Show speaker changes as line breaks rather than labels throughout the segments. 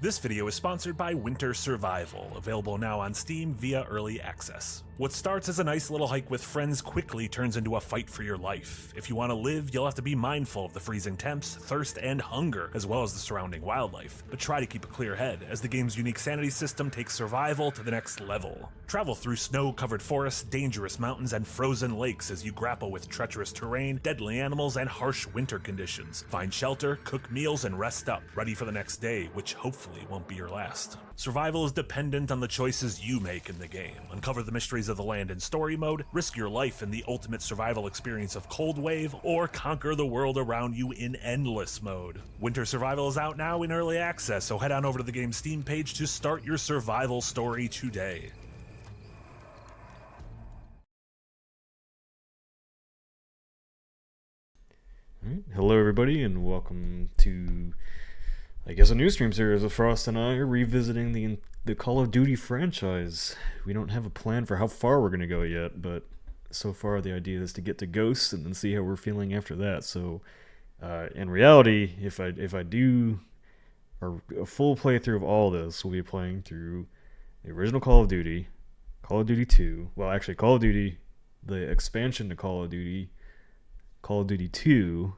This video is sponsored by Winter Survival, available now on Steam via Early Access. What starts as a nice little hike with friends quickly turns into a fight for your life. If you want to live, you'll have to be mindful of the freezing temps, thirst, and hunger, as well as the surrounding wildlife. But try to keep a clear head, as the game's unique sanity system takes survival to the next level. Travel through snow-covered forests, dangerous mountains, and frozen lakes as you grapple with treacherous terrain, deadly animals, and harsh winter conditions. Find shelter, cook meals, and rest up, ready for the next day, which hopefully won't be your last. Survival is dependent on the choices you make in the game. Uncover the mysteries of the land in story mode, risk your life in the ultimate survival experience of Cold Wave, or conquer the world around you in endless mode. Winter Survival is out now in early access, so head on over to the game's Steam page to start your survival story today.
Alright, hello everybody and welcome to, I guess, a new stream series of Frost and I revisiting the Call of Duty franchise. We don't have a plan for how far we're going to go yet, but so far the idea is to get to Ghosts and then see how we're feeling after that. So in reality, if I do a full playthrough of all this, we'll be playing through the original Call of Duty, Call of Duty 2, well actually Call of Duty, the expansion to Call of Duty 2.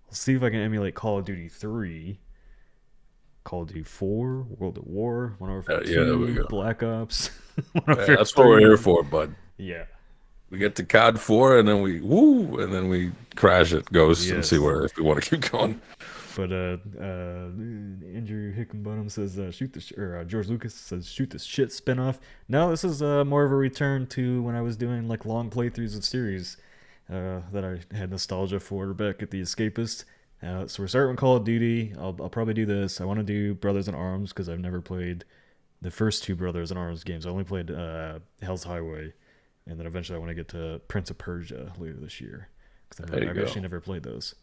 I'll see if I can emulate Call of Duty 3, Call of Duty 4, World at War, Modern Warfare 2,
there we go.
Black Ops.
That's what we're here for, bud.
Yeah.
We get to COD 4 and then we crash it, Ghost, and see where if we want to keep going.
But Andrew Hickenbottom says George Lucas says shoot this shit spinoff. No, this is more of a return to when I was doing like long playthroughs of series that I had nostalgia for back at the Escapist. So we're starting with Call of Duty. I'll probably do this. I want to do Brothers in Arms because I've never played the first two Brothers in Arms games. I only played Hell's Highway, and then eventually I want to get to Prince of Persia later this year because I've actually never played those.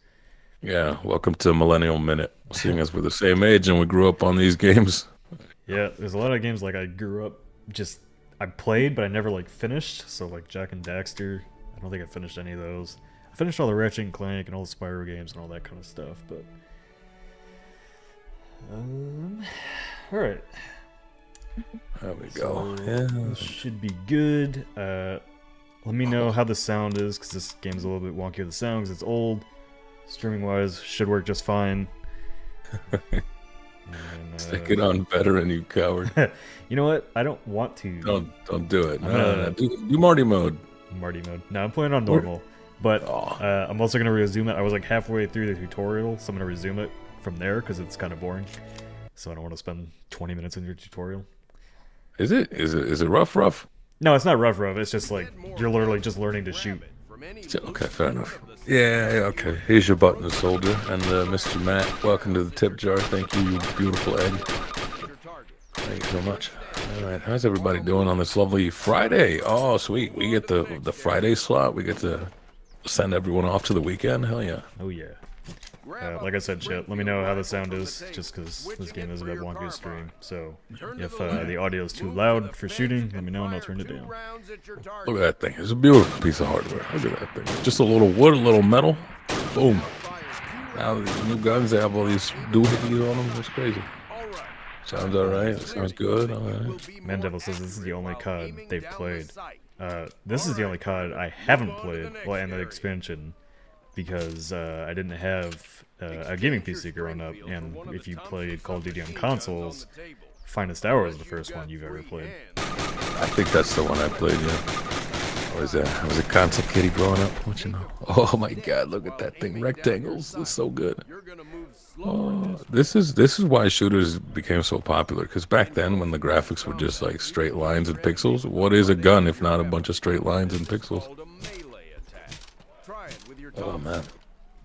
Yeah, welcome to Millennial Minute. Seeing as we're the same age and we grew up on these games.
Yeah, there's a lot of games like I grew up I played but I never like finished. So like Jack and Daxter, I don't think I finished any of those. I finished all the Ratchet and Clank and all the Spyro games and all that kind of stuff, but all right.
There we go.
This should be good. Let me know how the sound is because this game's a little bit wonky with the sound because it's old. Streaming wise, should work just fine.
Stick it on veteran, you coward.
You know what? I don't want to.
Don't do it. No. Do Marty mode.
Marty mode. No, I'm playing on normal. But I'm also going to resume it. I was like halfway through the tutorial, so I'm going to resume it from there because it's kind of boring. So I don't want to spend 20 minutes in your tutorial.
Is it rough?
No, it's not rough. It's just like you're literally just learning to shoot.
Okay, fair enough. Yeah, okay. Here's your button, soldier. And Mr. Matt, welcome to the tip jar. Thank you, you beautiful egg. Thank you so much. All right, how's everybody doing on this lovely Friday? Oh, sweet. We get the Friday slot. We get to send everyone off to the weekend. Hell yeah.
Oh, yeah. Like I said, chat, let me know how the sound is, just because this game is a bit wonky to stream. So, if the audio is too loud for shooting, let me know and I'll turn it down.
Look at that thing. It's a beautiful piece of hardware. Look at that thing. Just a little wood, a little metal. Boom. Now these new guns, they have all these doohickeys on them. It's crazy. Sounds alright. Sounds good. All right.
Mandevil says this is the only COD they've played. This is the only COD I haven't played, well, and the expansion, because I didn't have a gaming PC growing up, and if you played Call of Duty on consoles, Finest Hour is the first one you've ever played.
I think that's the one I played, yeah. I was a console kitty growing up, what you know. Oh my god, look at that thing. Rectangles, it's so good. Oh, this is why shooters became so popular, because back then when the graphics were just like straight lines and pixels, what is a gun if not a bunch of straight lines and pixels? Oh man.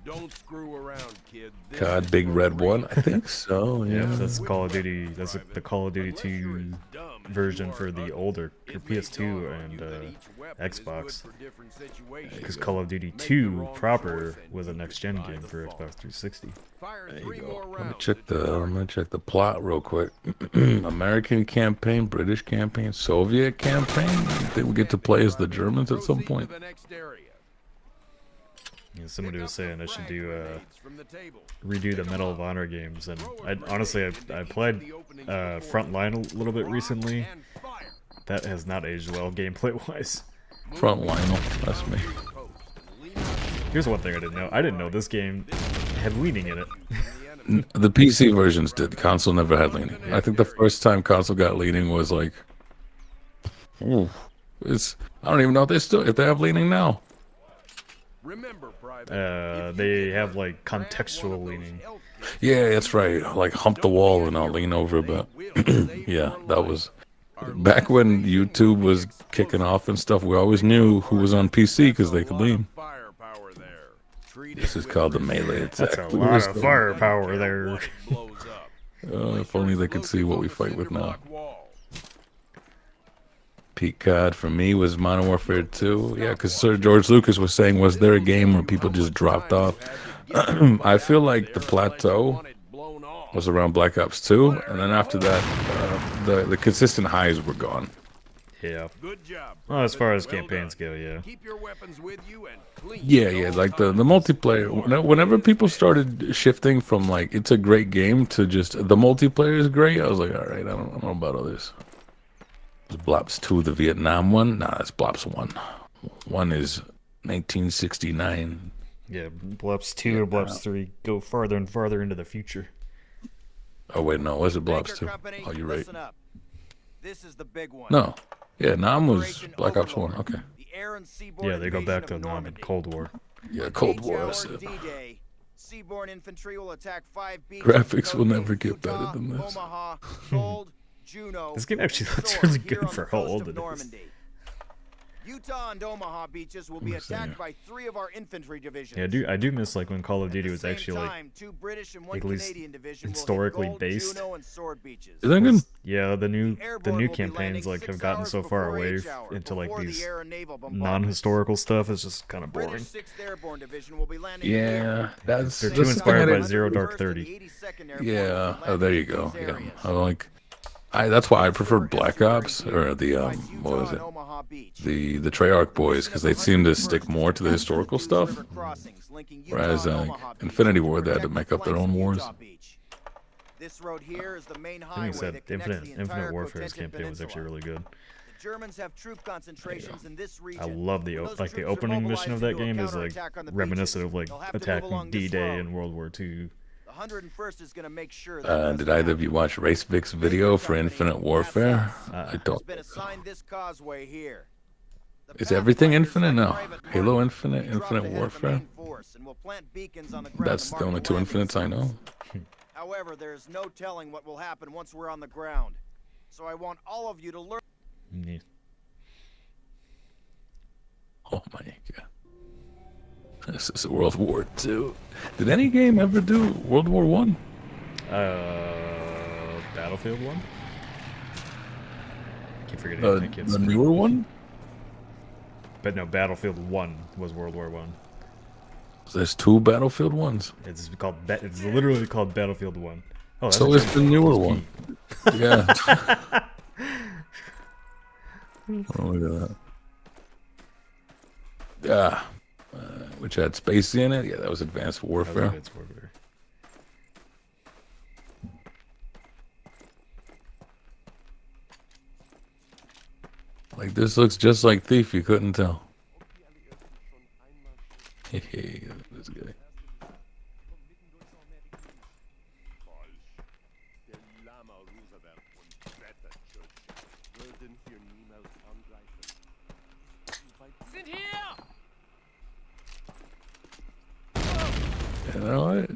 Don't screw around, kid.
COD Big Red One, I think so. Yeah,
that's Call of Duty. That's the Call of Duty 2 version for the older for PS2 and Xbox. Because Call of Duty 2 proper was a next-gen game for Xbox 360.
There you go. Let me check the plot real quick. American campaign, British campaign, Soviet campaign. I think we get to play as the Germans at some point.
Yeah, somebody was saying I should do
Grenades from the table.
redo the Medal of Honor games, and honestly I played Frontline a little bit recently.
And fire.
That has not aged well gameplay wise.
Front Lionel, that's me.
Here's one thing I didn't know. I didn't know this game had leaning in it.
The PC versions did. The console never had leaning. I think the first time console got leaning was like, ooh, I don't even know if they have leaning now.
Remember, Private,
They have like contextual leaning.
Yeah, that's right. Like hump the wall and I'll lean over a bit. Yeah, that was back when YouTube was kicking off and stuff. We always knew who was on PC because they could lean.
firepower there.
This is called the melee attack.
That's a lot of firepower there.
If only they could see what we fight with now. Peak COD for me was Modern Warfare 2. Yeah, because Sir George Lucas was saying, was there a game where people just dropped off? I feel like the plateau was around Black Ops 2, and then after that, the consistent highs were gone.
Yeah.
Good job.
Well, as far as campaigns go, yeah.
Keep your weapons with you and clean.
Yeah, like the multiplayer. Whenever people started shifting from like it's a great game to just the multiplayer is great, I was like, all right, I don't know about all this. Was Blops 2 the Vietnam one? Nah, that's Blops 1. 1 is 1969.
Yeah, Blops 2 and Blops 3 go farther and farther into the future.
Oh wait, no, was it Blops 2?
Company,
Oh, you're right.
listen up. This is the big one.
No, yeah, Nam was
Operation
Black Ops 1.
Overlord.
Okay,
The air and seaborne
Yeah, they go
invasion
back to
of
Nam and
Normandy.
Cold War.
yeah, Cold War.
8
That's
hours
it.
D-Day. Seaborne infantry will attack 5 beaches.
Graphics will
Codename
never get better
Utah,
than this.
Omaha, Gold, Juneau.
This game actually looks
Sword
really
here
good
on
for
the
how
coast
old
of
it is.
Normandy. Utah and Omaha beaches will be
Let me see
attacked
here.
by 3 of our infantry divisions.
Yeah, I do miss like when Call of Duty
At the
was
same
actually like
time, 2 British and 1
at least
Canadian division will hit
historically
Gold,
based.
Juneau, and Sword beaches.
Is that good?
yeah the new
Airborne will be
campaigns
landing
like
6
have gotten
hours
so far
before
away
H hour,
into like
before the
these
air and naval bombardments.
non-historical stuff. It's just kind of boring.
British 6th Airborne Division will be landing
Yeah,
here.
that's
They're
that's
too
the
inspired
thing I
by
didn't-
Zero Dark
1st and
30.
the 82nd Airborne
Yeah,
will be
oh, there you
landing in
go.
these
Yeah,
areas.
I like. That's why I prefer Black Ops or the what was it?
Omaha Beach.
The Treyarch boys because they seem to stick more to the historical stuff, whereas Infinity War they had to make up their own wars.
This road here is the main
I
highway
think
that
that
connects the
Infinite
entire
Warfare's
Cotentin
campaign was actually
Peninsula.
really good.
The Germans have troop concentrations in this region.
I love the
When those
like the
troops are
opening mission of that
mobilized
game
into a
is like
counterattack on the
reminiscent
beaches,
of like
they'll have to move
attacking
along this
D-Day
road.
in World War II.
The 101st is going to make sure that
Did either of you watch Race Vic's video for Infinite Warfare? I
has
don't.
been assigned this causeway here. The
Is everything
Pathfinders
Infinite? No.
like Private
Halo
Martin
Infinite,
will be dropped
Infinite
ahead of the
Warfare.
main force and will plant beacons on the ground
That's
to
the
mark
only two
landing
Infinites I know.
zones. However, there's no telling what will happen once we're on the ground. So I want all of you to learn.
Yeah.
Oh my god. This is World War II. Did any game ever do World War One?
Battlefield 1? Keep forgetting I can't
The
speak.
newer one?
But no, Battlefield 1 was World War 1.
There's 2 Battlefield ones.
It's called it's literally called Battlefield 1. Oh, that's
So
a
it's the newer one. Yeah. Oh, look at that. Yeah. Which had Spacey in it. Yeah, that was Advanced Warfare.
Advanced Warfare.
Like this looks just like Thief. You couldn't tell. Hey, this guy.
Der Lama Roosevelt und Wetter Churchill würden hier niemals angreifen. Sie sind hier!
You know what?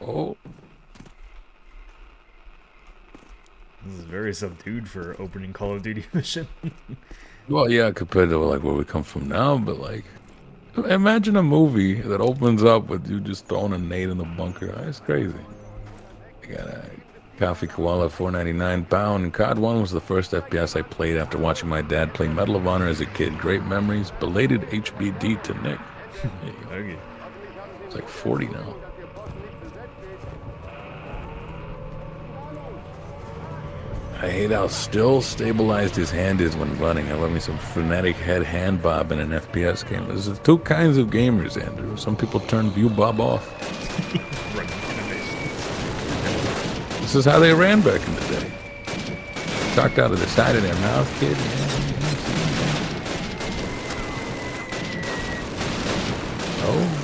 Oh,
This is very subdued for opening Call of Duty mission.
well, yeah, compared to like where we come from now, but like, imagine a movie that opens up with you just throwing a nade in the bunker. That's crazy. I got a Coffee Koala, $4.99 pound. And COD 1 was the first FPS I played after watching my dad play Medal of Honor as a kid. Great memories. Belated HBD to Nick.
Okay.
It's like 40 now. I hate how still stabilized his hand is when running. I love me some frenetic head hand bob in an FPS game. There's two kinds of gamers, Andrew. Some people turn view bob off.
Running animation.
This is how they ran back in the day. Talked out of the side of their mouth, kid. Oh.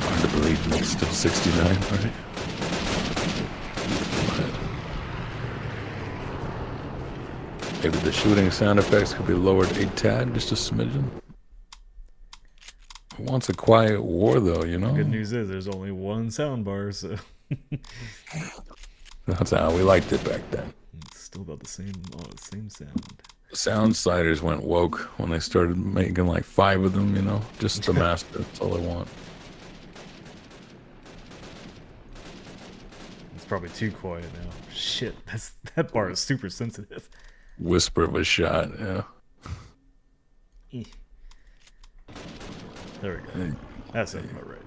Hard to believe it's still 69, right? Maybe the shooting sound effects could be lowered a tad, just a smidgen. Who wants a quiet war, though, you know?
Good news is there's only one sound bar, so
That's how we liked it back then.
it's still about the same sound.
Sound sliders went woke when they started making like 5 of them, you know? Just the master, that's all I want.
It's probably too quiet now. Shit, that bar is super sensitive.
Whisper of a shot, yeah.
There we go. That sounds about right.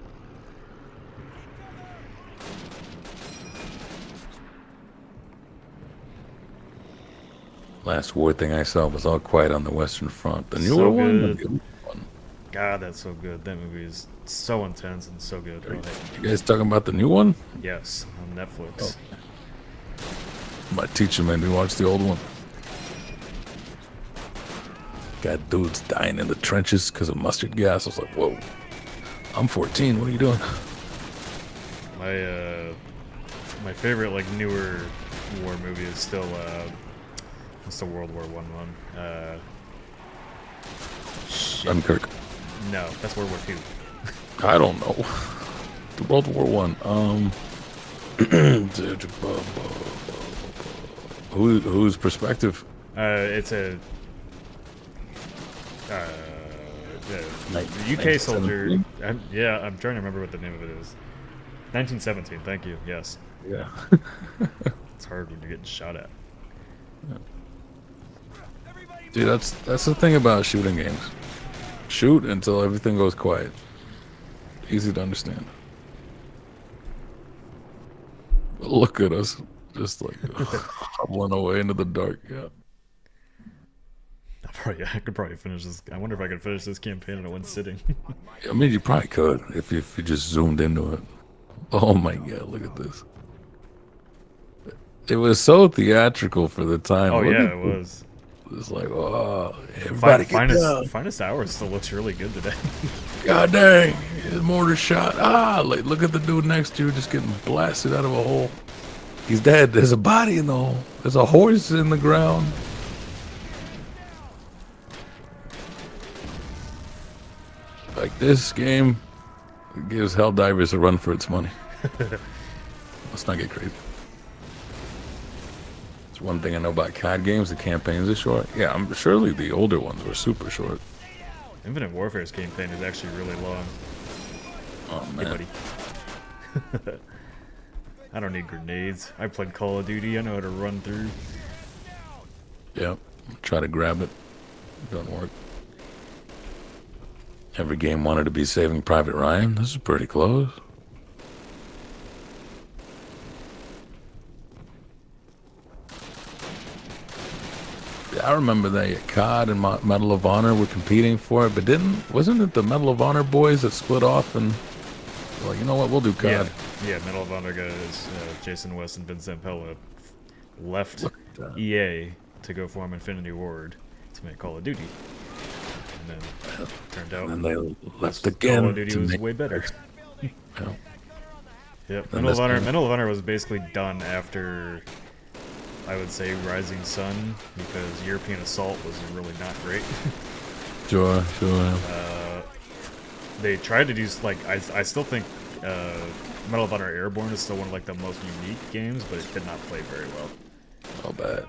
Last war thing I saw was All Quiet on the Western Front. The newer
So
one? Or
good.
the older one?
God, that's so good. That movie is so intense and so good. Oh, hey.
You guys talking about the new one?
Yes, on Netflix.
My teacher made me watch the old one. Got dudes dying in the trenches because of mustard gas. I was like, whoa. I'm 14. What are you doing?
My favorite like newer war movie is still it's the World War one. Shit.
Dunkirk.
No, that's World War II.
I don't know. The World War One. Whose perspective?
It's a
Like
UK soldier.
1917?
I'm trying to remember what the name of it is. 1917. Thank you. Yes,
Yeah.
it's hard when you're getting shot at.
Dude, that's the thing about shooting games. Shoot until everything goes quiet. Easy to understand. But look at us, just like hobbling away into the dark. Yeah.
I could probably finish this. I wonder if I could finish this campaign in one sitting.
I mean, you probably could if you just zoomed into it. Oh my god, look at this. It was so theatrical for the time.
Oh
Look
yeah,
at
it was.
It's like, oh, everybody get down.
Finest Hour still looks really good today.
God dang, his mortar shot. Like, look at the dude next to you just getting blasted out of a hole. He's dead. There's a body in the hole. There's a horse in the ground. Like, this game gives Helldivers a run for its money. Let's not get crazy. It's one thing I know about COD games, the campaigns are short. Yeah, surely the older ones were super short.
Infinite Warfare's campaign is actually really long.
Oh,
Hey,
man.
buddy. I don't need grenades. I played Call of Duty. I know how to run through.
Yep. Try to grab it. Doesn't work. Every game wanted to be Saving Private Ryan. This is pretty close. Yeah, I remember that COD and Medal of Honor were competing for it, but wasn't it the Medal of Honor boys that split off and were like, you know what, we'll do COD.
Yeah, Medal of Honor guys, Jason West and Vincent Pella left
Look at that.
EA to go form Infinity Ward to make Call of Duty. And then turned out
And they left again.
Call of Duty
to
was
make-
way better.
Yeah.
Yep,
And
Medal of Honor was basically done after, I would say, Rising Sun, because European Assault was really not great.
Sure.
They tried to do, like, I still think Medal of Honor Airborne is still one of, like, the most unique games, but it did not play very well.
Not bad.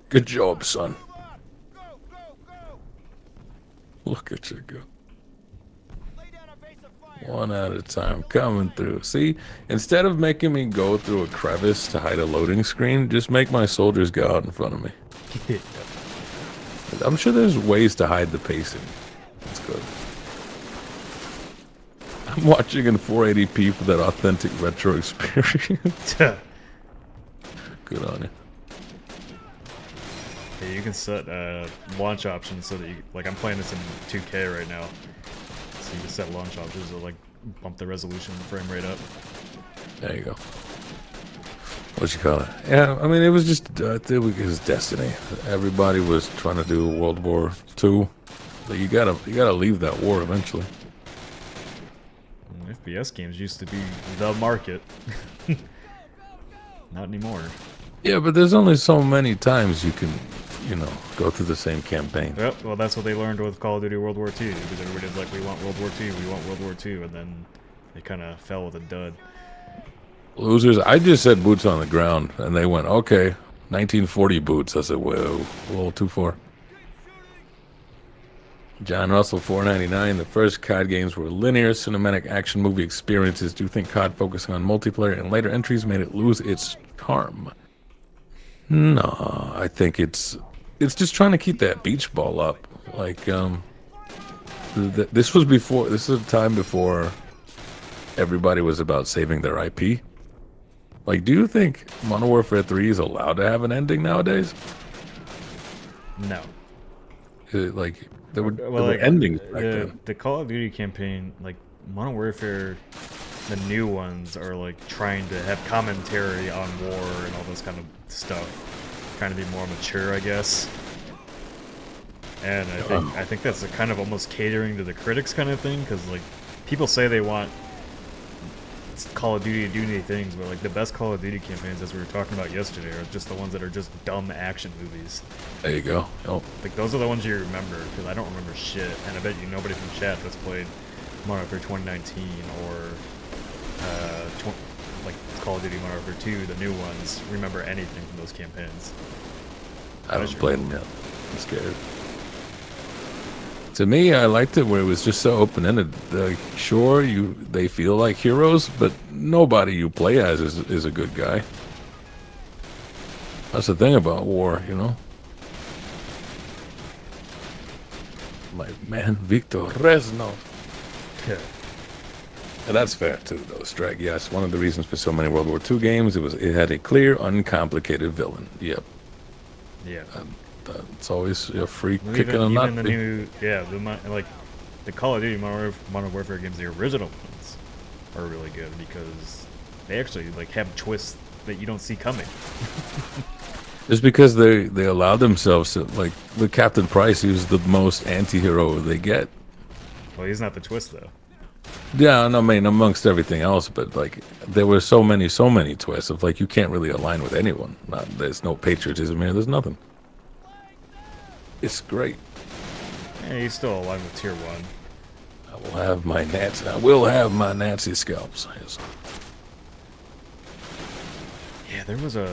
Good job, son. Look at you go.
Lay down a base of fire.
One at a time, coming through. See, instead of making me go through a crevice to hide a loading screen, just make my soldiers go out in front of me. I'm sure there's ways to hide the pacing. That's good. I'm watching in 480p for that authentic retro experience. Good on you.
Yeah, you can set launch options so that you, like, I'm playing this in 2K right now, so you can set launch options to like bump the resolution and frame rate up.
There you go. What you call it? Yeah, I mean, it was just it was destiny. Everybody was trying to do World War II, but you gotta leave that war eventually.
FPS games used to be the market. Not anymore.
Yeah, but there's only so many times you can, go through the same campaign.
Yep, well, that's what they learned with Call of Duty World War II, because everybody's like, we want World War II, we want World War II, and then they kind of fell with a dud.
Losers. I just said boots on the ground, and they went, okay, 1940 boots. I said, whoa, a little too far. John Russell, $4.99. The first COD games were linear cinematic action movie experiences. Do you think COD focusing on multiplayer and later entries made it lose its charm? No, I think it's just trying to keep that beach ball up. Like, this was before. This is a time before everybody was about saving their IP. Like, do you think Modern Warfare 3 is allowed to have an ending nowadays?
No.
Like, there were endings back then.
The Call of Duty campaign, like, Modern Warfare, the new ones are, like, trying to have commentary on war and all this kind of stuff. Trying to be more mature, I guess. And I think that's a kind of almost catering to the critics kind of thing, because, like, people say they want Call of Duty to do new things, but like the best Call of Duty campaigns, as we were talking about yesterday, are just the ones that are just dumb action movies.
There you go. Yep.
Like, those are the ones you remember, because I don't remember shit, and I bet you nobody from chat that's played Modern Warfare 2019 or like Call of Duty Modern Warfare 2, the new ones, remember anything from those campaigns.
I haven't played them yet. I'm scared. To me, I liked it where it was just so open-ended. Sure, they feel like heroes, but nobody you play as is a good guy. That's the thing about war, My man, Victor Reznov.
Yeah.
And that's fair too, though. Strag, yes, one of the reasons for so many World War II games, it had a clear, uncomplicated villain. Yep.
Yeah.
It's always a free
Well,
kicking a
even
nut.
the new, like the Call of Duty Modern Warfare games, the original ones are really good because they actually like have twists that you don't see coming.
Just because they allow themselves to, like, with Captain Price, he was the most anti-hero they get.
Well, he's not the twist though.
Yeah, I mean, amongst everything else, but like there were so many twists of like you can't really align with anyone. There's no patriotism here. There's nothing. It's great.
Yeah, he's still alive with Tier 1.
I will have my Nazi scalps. Yes.
Yeah, there was a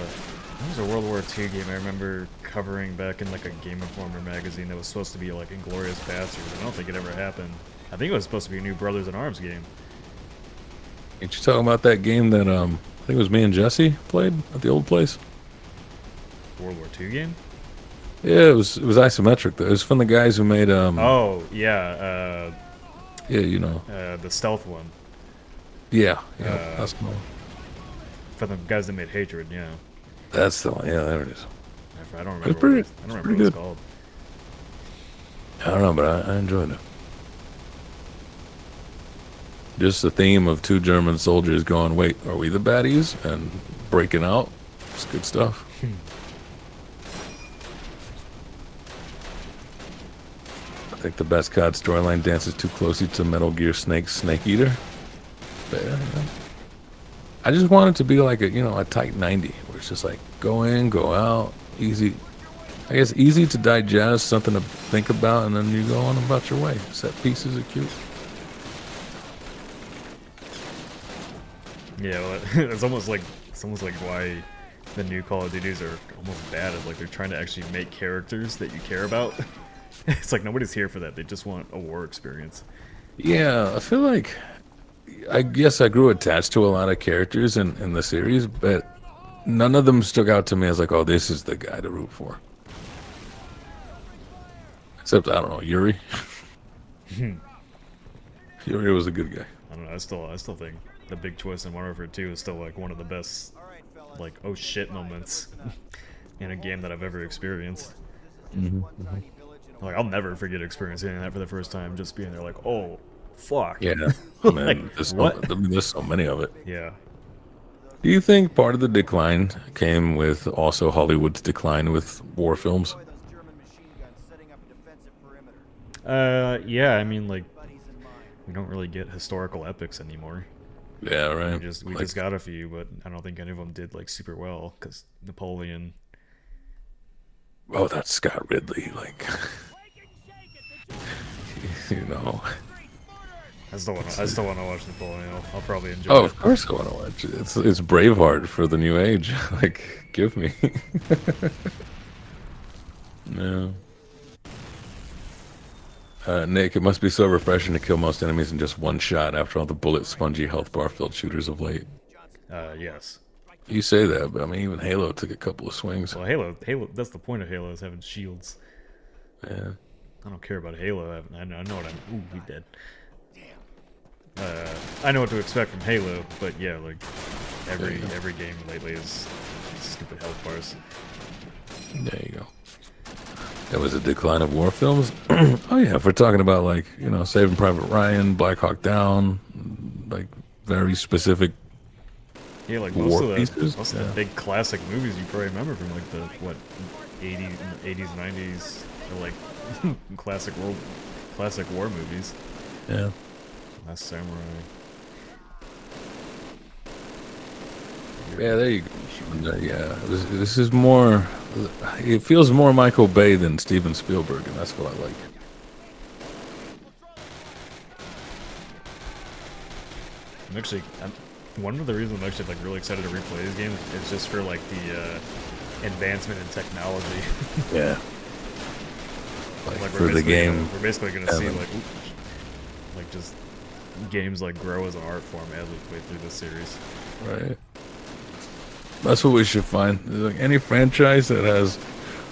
World War II game I remember covering back in like a Game Informer magazine that was supposed to be like Inglourious Basterds. I don't think it ever happened. I think it was supposed to be a new Brothers in Arms game.
Ain't you talking about that game that I think it was me and Jesse played at the old place?
World War II game?
Yeah, it was isometric though. It was from the guys who made
Oh yeah,
the
stealth one.
Yeah, that's the one.
For the guys that made Hatred, yeah.
That's the one. Yeah, there it is.
I don't remember.
It's pretty.
I don't remember what it's called.
I don't know, but I enjoyed it. Just the theme of two German soldiers going, "Wait, are we the baddies?" and breaking out. It's good stuff. I think the best COD storyline dances too closely to Metal Gear Snake's Snake Eater. Fair, yeah. I just want it to be like a tight 90, where it's just like go in, go out, easy. I guess easy to digest, something to think about, and then you go on about your way. Set pieces are cute.
Yeah, well, it's almost like why the new Call of Duties are almost bad. It's like they're trying to actually make characters that you care about. It's like nobody's here for that. They just want a war experience.
Yeah, I feel like I guess I grew attached to a lot of characters in the series, but none of them stuck out to me as like, oh, this is the guy to root for. Except, I don't know, Yuri. Yuri was a good guy.
I don't know. I still think the big twist in Modern Warfare 2 is still like one of the best, like, oh shit moments in a game that I've ever experienced. Like, I'll never forget experiencing that for the first time, just being there like, oh, fuck.
Yeah,
Like,
man, there's so many of it.
Yeah.
Do you think part of the decline came with also Hollywood's decline with war films?
Yeah, I mean, like, we don't really get historical epics anymore.
Yeah, right.
We just got a few, but I don't think any of them did like super well because Napoleon.
Oh, that's Scott Ridley, like, you know.
I still want to watch Napoleon. I'll probably enjoy
Oh,
it.
of course I want to watch it. It's Braveheart for the new age. Like, give me. No. Nick, it must be so refreshing to kill most enemies in just one shot after all the bullet spongy health bar filled shooters of late.
Yes.
You say that, but I mean, even Halo took a couple of swings.
Well, Halo. That's the point of Halo, is having shields.
Yeah.
I don't care about Halo. I know what I'm. Ooh, we dead. I know what to expect from Halo, but yeah, like every game lately is stupid health bars.
There you go. There was a decline of war films. Oh yeah, if we're talking about like, you know, Saving Private Ryan, Black Hawk Down, like very specific.
Yeah, like
War
most of
pieces?
the big classic movies you probably remember from like the 80s, 90s, or like classic war movies.
Yeah.
Last Samurai.
Yeah, there you go. Yeah, this is more. It feels more Michael Bay than Steven Spielberg, and that's what I like.
One of the reasons I'm actually like really excited to replay these games is just for like the advancement in technology.
Yeah.
Like
for the game.
we're basically gonna see like just games like grow as an art form as we play through this series.
Right. That's what we should find. Like any franchise that has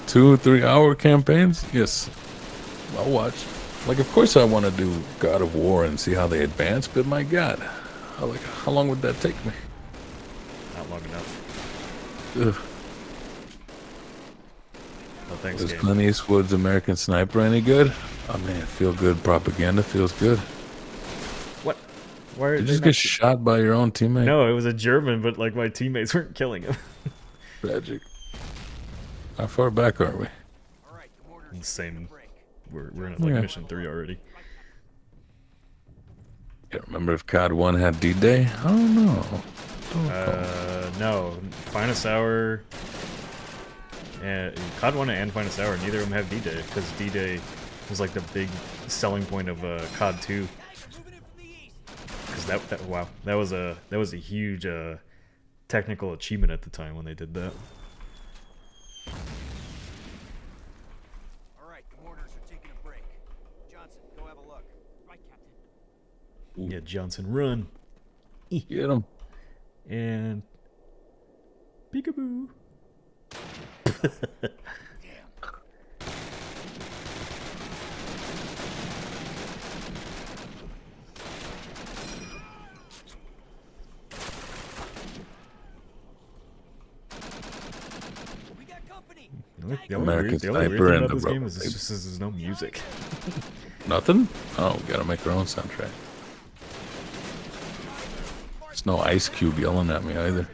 2-3 hour campaigns, yes, I'll watch. Like, of course, I want to do God of War and see how they advance, but my God, how long would that take me?
Not long enough.
Ugh.
Well, thanks,
Was
game.
Clint Eastwood's American Sniper any good? Oh man, feel good propaganda feels good.
What? Why are
Did you
they
just
not-
get shot by your own teammate?
No, it was a German, but like my teammates weren't killing him.
Tragic. How far back are we?
The same. We're in like mission 3 already.
Can't remember if COD 1 had D-Day. I don't know.
No, Finest Hour. And COD 1 and Finest Hour, neither of them have D-Day because D-Day was like the big selling point of COD 2. Because that was a huge technical achievement at the time when they did that.
All right, the mortars are taking a break. Johnson, go have a look. Right, Captain.
Yeah, Johnson, run.
Get him.
And peekaboo.
We got company.
The
American
only weird
Sniper
thing
and
about
the
this game
Rubber
is it's just there's no music.
Nothing? Oh, we gotta make our own soundtrack. There's no Ice Cube yelling at me either.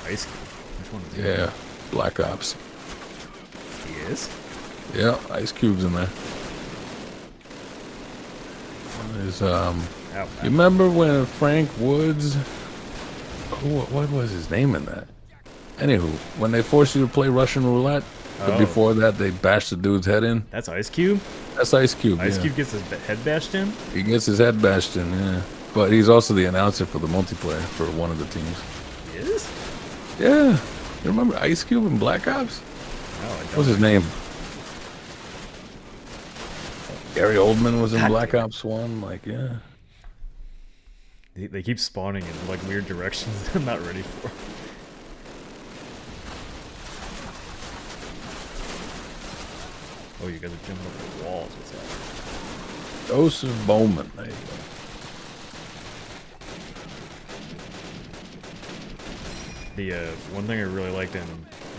Ice Cube. Which one is he?
Yeah, Black Ops.
He is?
Yeah, Ice Cube's in there. There's
Ow,
you remember when Frank Woods? What was his name in that? Anywho, when they forced you to play Russian roulette, but
Oh.
before that they bashed the dude's head in.
That's Ice Cube?
That's Ice Cube.
Ice
yeah.
Cube gets his head bashed in?
He gets his head bashed in, yeah. But he's also the announcer for the multiplayer for one of the teams.
He is?
Yeah. You remember Ice Cube in Black Ops?
No, I don't.
What's his name? Gary Oldman was in
God
Black
damn it.
Ops 1. Like, yeah.
They keep spawning in like weird directions I'm not ready for. Oh, you guys are jumping up the walls. What's that?
Joseph Bowman. There you go.
The one thing I really liked in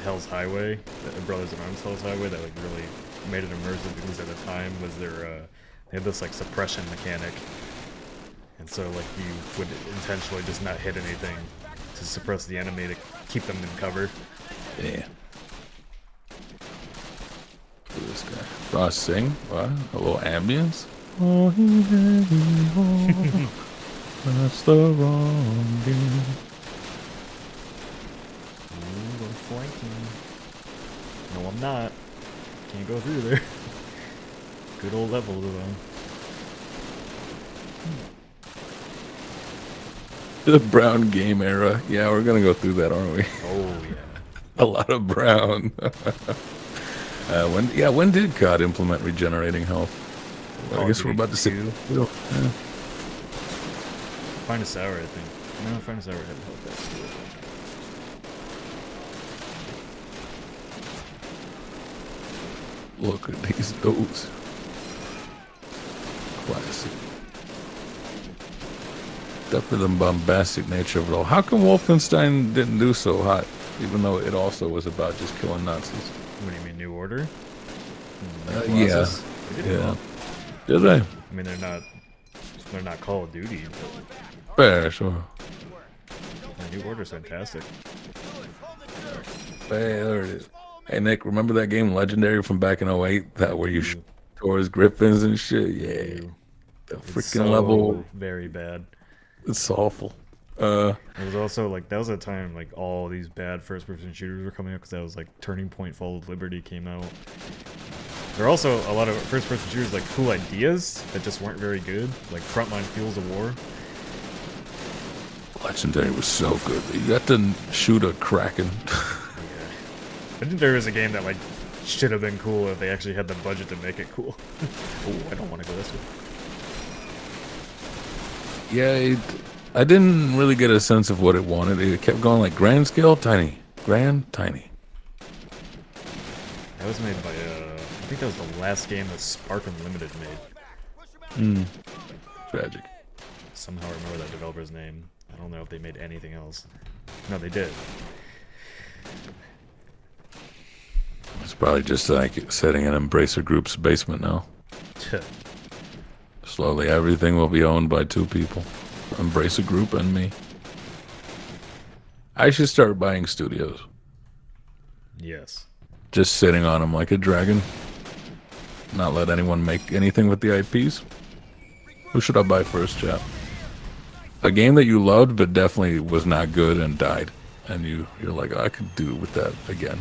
Hell's Highway, Brothers in Arms Hell's Highway, that like really made it immersive because at the time was their they had this like suppression mechanic, and so like you would intentionally just not hit anything to suppress the enemy to keep them in cover.
Yeah. Look at this guy. Frost sing. What? A little ambience. Oh, that's the wrong game.
Ooh, going flanking. No, I'm not. Can't go through there. Good old level though.
The brown game era. Yeah, we're gonna go through that, aren't we?
Oh yeah.
A lot of brown. When did COD implement regenerating health? I guess we're about to see. Yeah.
Find a sour, I think. No, find a sour had help that too.
Look at these those. Classic. Definitely the bombastic nature of it all. How come Wolfenstein didn't do so hot, even though it also was about just killing Nazis?
What do you mean, New Order?
Yeah.
Colossus? They did
Yeah.
well.
Did they?
I mean, they're not Call of Duty,
Yeah, sure.
but New Order's fantastic.
Hey, there it is. Hey, Nick, remember that game Legendary from back in '08? That where you tore his griffins and shit? Yeah. The
It's
freaking
so
level.
very bad.
It's awful.
It was also like that was a time like all these bad first-person shooters were coming up because that was like Turning Point: Fall of Liberty came out. There are also a lot of first-person shooters like cool ideas that just weren't very good, like Frontline Fuels of War.
Legendary was so good. You got to shoot a Kraken.
I think there was a game that like should have been cool if they actually had the budget to make it cool. Oh, I don't want to go this way.
Yeah, I didn't really get a sense of what it wanted. It kept going like grand scale, tiny, grand, tiny.
That was made by I think that was the last game that Spark Unlimited made.
Tragic.
Somehow I remember that developer's name. I don't know if they made anything else. No, they did.
It's probably just like setting an Embracer Group's basement now. Slowly, everything will be owned by two people. Embracer Group and me. I should start buying studios.
Yes.
Just sitting on them like a dragon. Not let anyone make anything with the IPs. Who should I buy first, chap? A game that you loved but definitely was not good and died. And you're like, I could do with that again.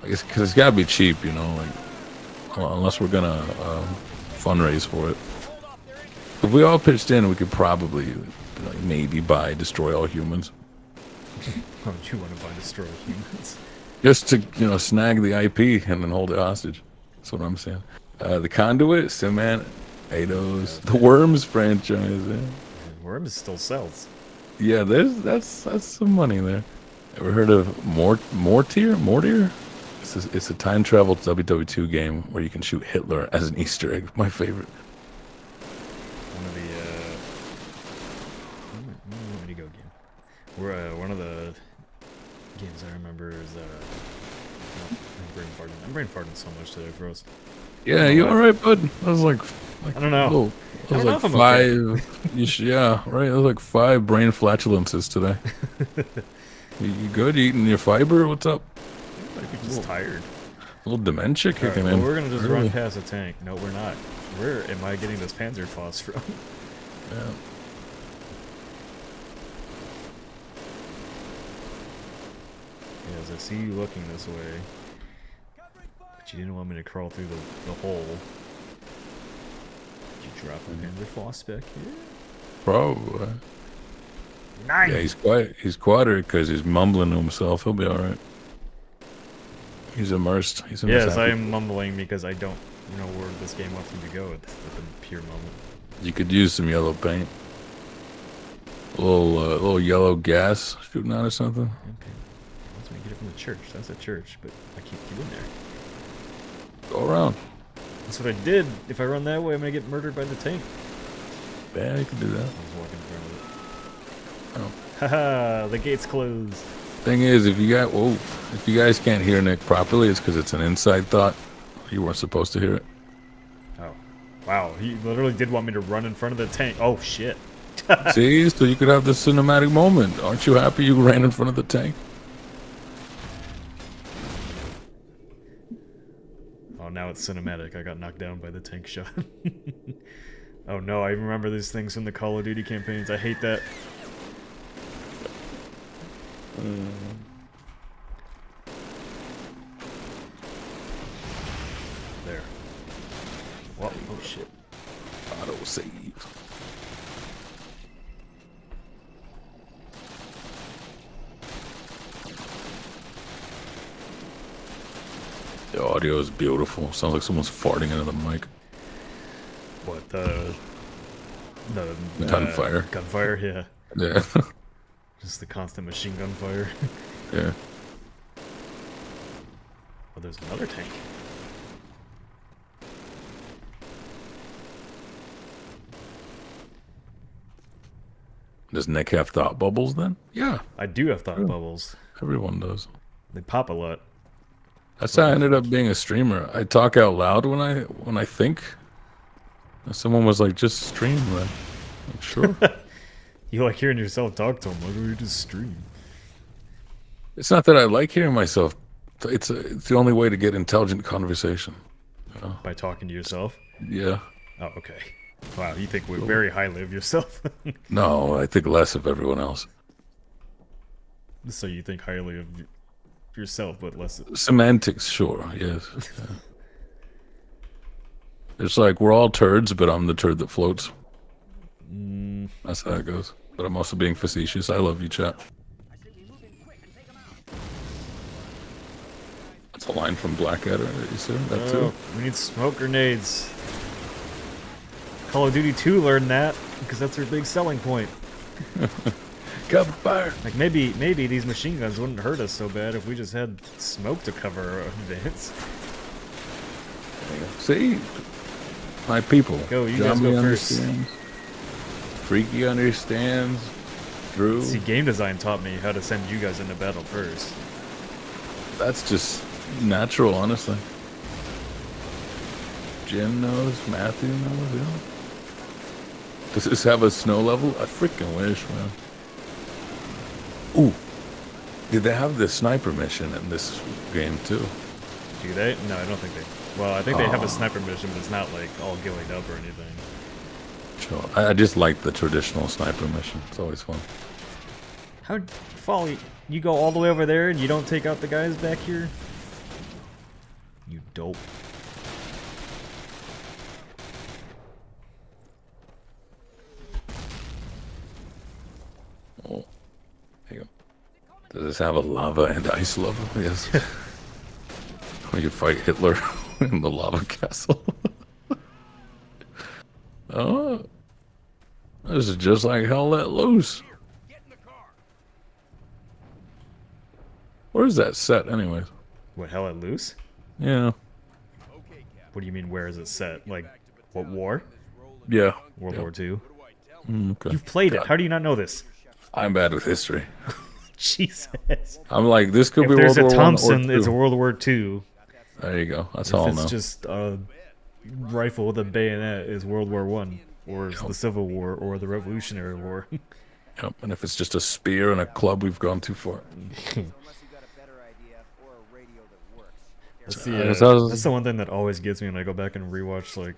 I guess because it's got to be cheap, you know, like, well, unless we're going to fundraise for it. If we all pitched in, we could probably like, maybe buy Destroy All Humans.
Why would you want to buy Destroy Humans?
Just to, you know, snag the IP and then hold it hostage. That's what I'm saying. The Conduit, Simman, Eidos, the Worms franchise. Yeah,
Worms still sells.
yeah, that's some money there. Ever heard of Mortier? It's a time travel WW2 game where you can shoot Hitler as an Easter egg. My favorite.
One of the where'd he go game? Where one of the games I remember is I'm brain farting so much today, bros.
Yeah, you all right, bud? That was like
I don't know.
That was
I don't know
like
if I'm
five. Yeah, right. It was like 5 brain flatulences today. You good? You eating your fiber? What's up?
Might be just tired.
A little dementia
Alright,
kicking
well,
in.
we're gonna just
early.
run past a tank. No, we're not. Where am I getting this Panzerfaust from?
Yeah.
Yes, I see you looking this way. But you didn't want me to crawl through the hole. Did you drop a Panzerfaust back here?
Probably.
Nice!
Yeah, he's quiet. He's quieter because he's mumbling to himself. He'll be all right. He's immersed. He's in his
Yes, I
happy-
am mumbling because I don't you know where this game wants me to go at the pure moment.
You could use some yellow paint. A little yellow gas shooting out or something.
Okay. Wants me to get it from the church. That's a church, but I can't get in there.
Go around.
That's what I did. If I run that way, I'm gonna get murdered by the tank.
Yeah, you can do that.
I was walking in front of it.
Oh.
Haha, the gate's closed.
Thing is, if you guys can't hear Nick properly, it's because it's an inside thought. You weren't supposed to hear it.
Oh. Wow, he literally did want me to run in front of the tank. Oh, shit.
See, so you could have this cinematic moment. Aren't you happy you ran in front of the tank?
Oh, now it's cinematic. I got knocked down by the tank shot. Oh no, I remember these things from the Call of Duty campaigns. I hate that. There. What? Oh shit.
Auto save. The audio is beautiful. Sounds like someone's farting into the mic.
What, the
Gunfire.
Gunfire, yeah.
Yeah.
Just the constant machine gun fire.
Yeah.
Oh, there's another tank.
Does Nick have thought bubbles then? Yeah.
I do have thought bubbles.
Everyone does.
They pop a lot.
That's how I ended up being a streamer. I talk out loud when I think. And someone was like, "Just stream, then." Like, sure.
You like hearing yourself talk to them. Why don't you just stream?
It's not that I like hearing myself. It's the only way to get intelligent conversation.
By talking to yourself?
Yeah.
Oh, okay. Wow, you think we're very highly of yourself.
No, I think less of everyone else.
So you think highly of yourself, but less of...
Semantics, sure, yes. Yeah. It's like we're all turds, but I'm the turd that floats. That's how it goes. But I'm also being facetious. I love you, chat. That's a line from Blackadder. You said that too?
We need smoke grenades. Call of Duty 2 learned that, because that's their big selling point.
Gunfire.
Like, maybe these machine guns wouldn't hurt us so bad if we just had smoke to cover our advance.
See? My people.
Go, you guys
Zombie
go first.
understands. Freaky understands. Drew.
See, game design taught me how to send you guys into battle first.
That's just natural, honestly. Jim knows. Matthew knows. Yeah. Does this have a snow level? I freaking wish, man. Ooh. Did they have the sniper mission in this game, too?
Do they? No, I don't think they... Well, I think they have a sniper mission, but it's not, like, all gillied up or anything.
Sure. I just like the traditional sniper mission. It's always fun.
How... Folly, you go all the way over there and you don't take out the guys back here? You dope.
Oh. There you go. Does this have a lava and ice level? Yes. When you fight Hitler in the lava castle. Oh. This is just like Hell Let Loose. Where is that set, anyways?
What, Hell Let Loose?
Yeah.
What do you mean, where is it set? Like, what war?
Yeah.
World War II?
Okay.
You've played it.
God.
How do you not know this?
I'm bad with history.
Jesus.
I'm like, this could
If
be
there's
World
a
War
Thompson,
I or
it's
II.
World War II.
There you go. That's
If
all I
it's
know.
just a rifle with a bayonet, is World War I, or it's the Civil War, or the Revolutionary War.
Yep. And if it's just a spear and a club, we've gone too far.
Unless you got a better idea or a radio that works.
That's the one thing that always gets me when I go back and rewatch, like,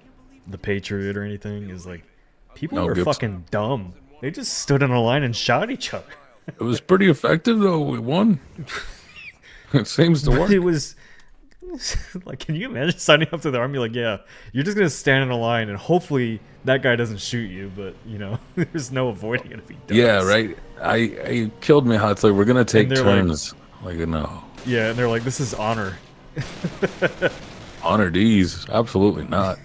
The Patriot or anything, is like, people
Mel
are
Gibson.
fucking dumb. They just stood in a line and shot each other.
It was pretty effective, though. We won. It seems to work.
It was like, can you imagine signing up to the army? Like, yeah, you're just gonna stand in a line and hopefully that guy doesn't shoot you, but you know, there's no avoiding it if he does.
Yeah, right. I killed me how it's like we're gonna take
they're like-
turns. Like, no.
Yeah, and they're like, this is honor.
100 E's. Absolutely not.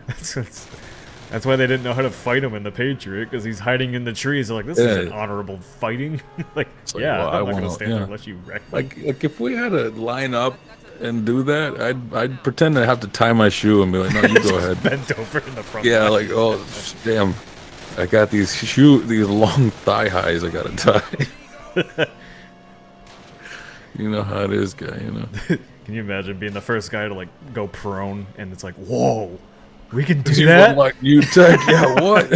That's why they didn't know how to fight him in the Patriot, because he's hiding in the trees. They're like, this isn't honorable fighting. like,
It's like,
yeah,
well,
I'm not going to stand there unless you wreck me.
Like if we had to line up and do that, I'd pretend to have to tie my shoe and be like, no, you go ahead.
Bent over in the front
Yeah,
line.
like, oh, damn. I got these long thigh highs I gotta tie. You know how it is, guy, you know.
Can you imagine being the first guy to, like, go prone, and it's like, whoa, we can do
You
that?
want, like, new tech? Yeah, what?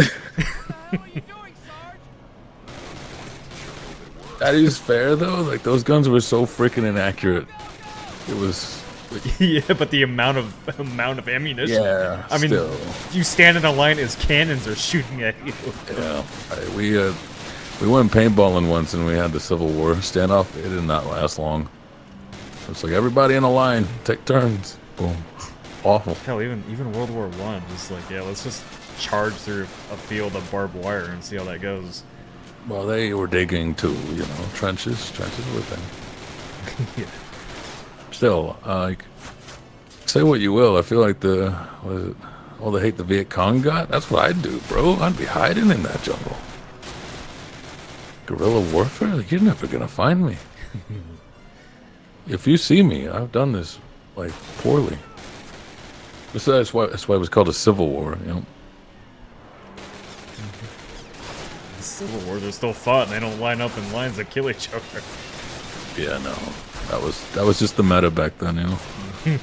That is fair, though. Like, those guns were so freaking inaccurate. It was...
Yeah, but the amount of ammunition.
Yeah,
I mean,
still.
you stand in a line as cannons are shooting at you.
Yeah. We went paintballing once, and we had the Civil War standoff. It did not last long. It's like, everybody in a line, take turns. Boom. Awful.
Hell, even World War I was like, yeah, let's just charge through a field of barbed wire and see how that goes.
Well, they were digging too, you know, trenches were a thing.
Yeah.
Still, like, say what you will, I feel like all the hate the Viet Cong got, that's what I'd do, bro. I'd be hiding in that jungle. Guerrilla warfare? Like, you're never gonna find me. If you see me, I've done this, like, poorly. That's why it was called a civil war, you know?
The Civil War, they're still fought, and they don't line up in lines that kill each other.
Yeah, no. That was just the meta back then, you know?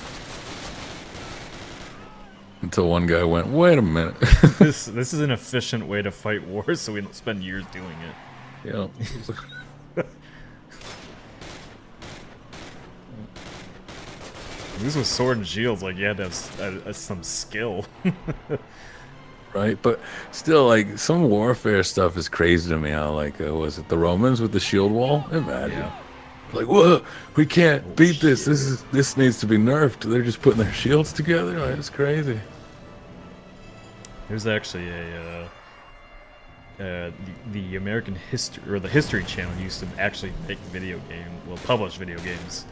Until one guy went, wait a minute.
This is an efficient way to fight wars, so we don't spend years doing it.
You know?
These with sword and shields, like, you had to have some skill.
Right, but still, like, some warfare stuff is crazy to me. How, like, was it the Romans with the shield wall? Imagine,
Yeah.
like, whoa, we can't beat this. This needs to be nerfed. They're just putting their shields together. Like, it's crazy.
There's actually the American History, or the History Channel used to actually make publish video games,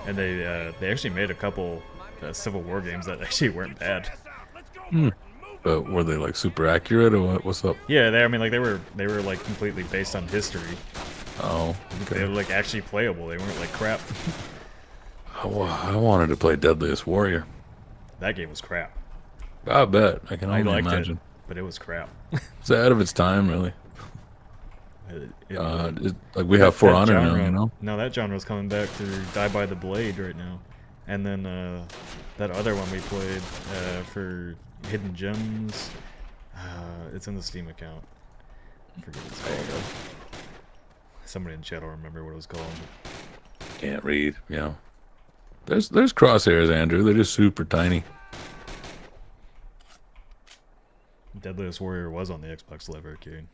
and they actually made a couple Civil War games that actually weren't bad.
But were they like super accurate or what? What's up?
Yeah, they were like completely based on history.
Oh,
They
okay.
were like actually playable. They weren't like crap.
I wanted to play Deadliest Warrior.
That game was crap.
I bet. I can
I
only
liked
imagine.
it, but it was crap.
It's ahead of its time, really.
It-
Like we have For
that
Honor now,
genre-
you know.
No, that genre's coming back through Die by the Blade right now. And then that other one we played for Hidden Gems, it's in the Steam account. I forget what it's called. Somebody in chat will remember what it was called.
Can't read. You know. There's crosshairs, Andrew. They're just super tiny.
Deadliest Warrior was on the Xbox Live Arcade.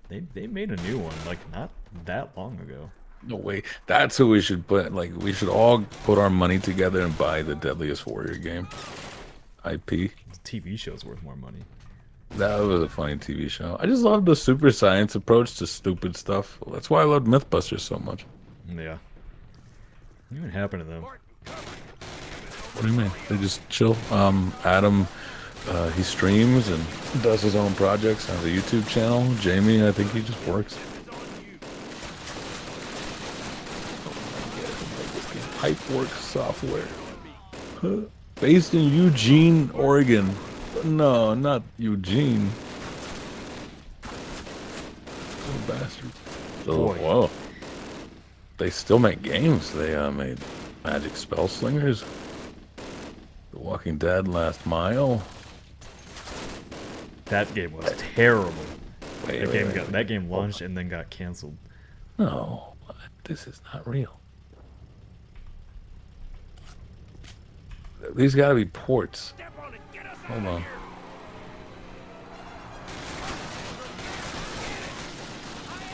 They made a new one like not that long ago.
No way. That's who we should put. Like, we should all put our money together and buy the Deadliest Warrior game. IP.
The TV show's worth more money.
That was a funny TV show. I just love the super science approach to stupid stuff. That's why I love Mythbusters so much.
Yeah. What even happened to them?
What do you mean? They just chill. Adam, he streams and does his own projects on the YouTube channel. Jamie, I think he just works. Pipeworks software. Based in Eugene, Oregon. No, not Eugene. Oh, bastards. So,
Boy.
whoa. They still make games. They made Magic Spell Slingers. The Walking Dead Last Mile.
That game was terrible.
Wait,
That game launched and then got canceled.
No, what? This is not real. These gotta be ports. Hold on.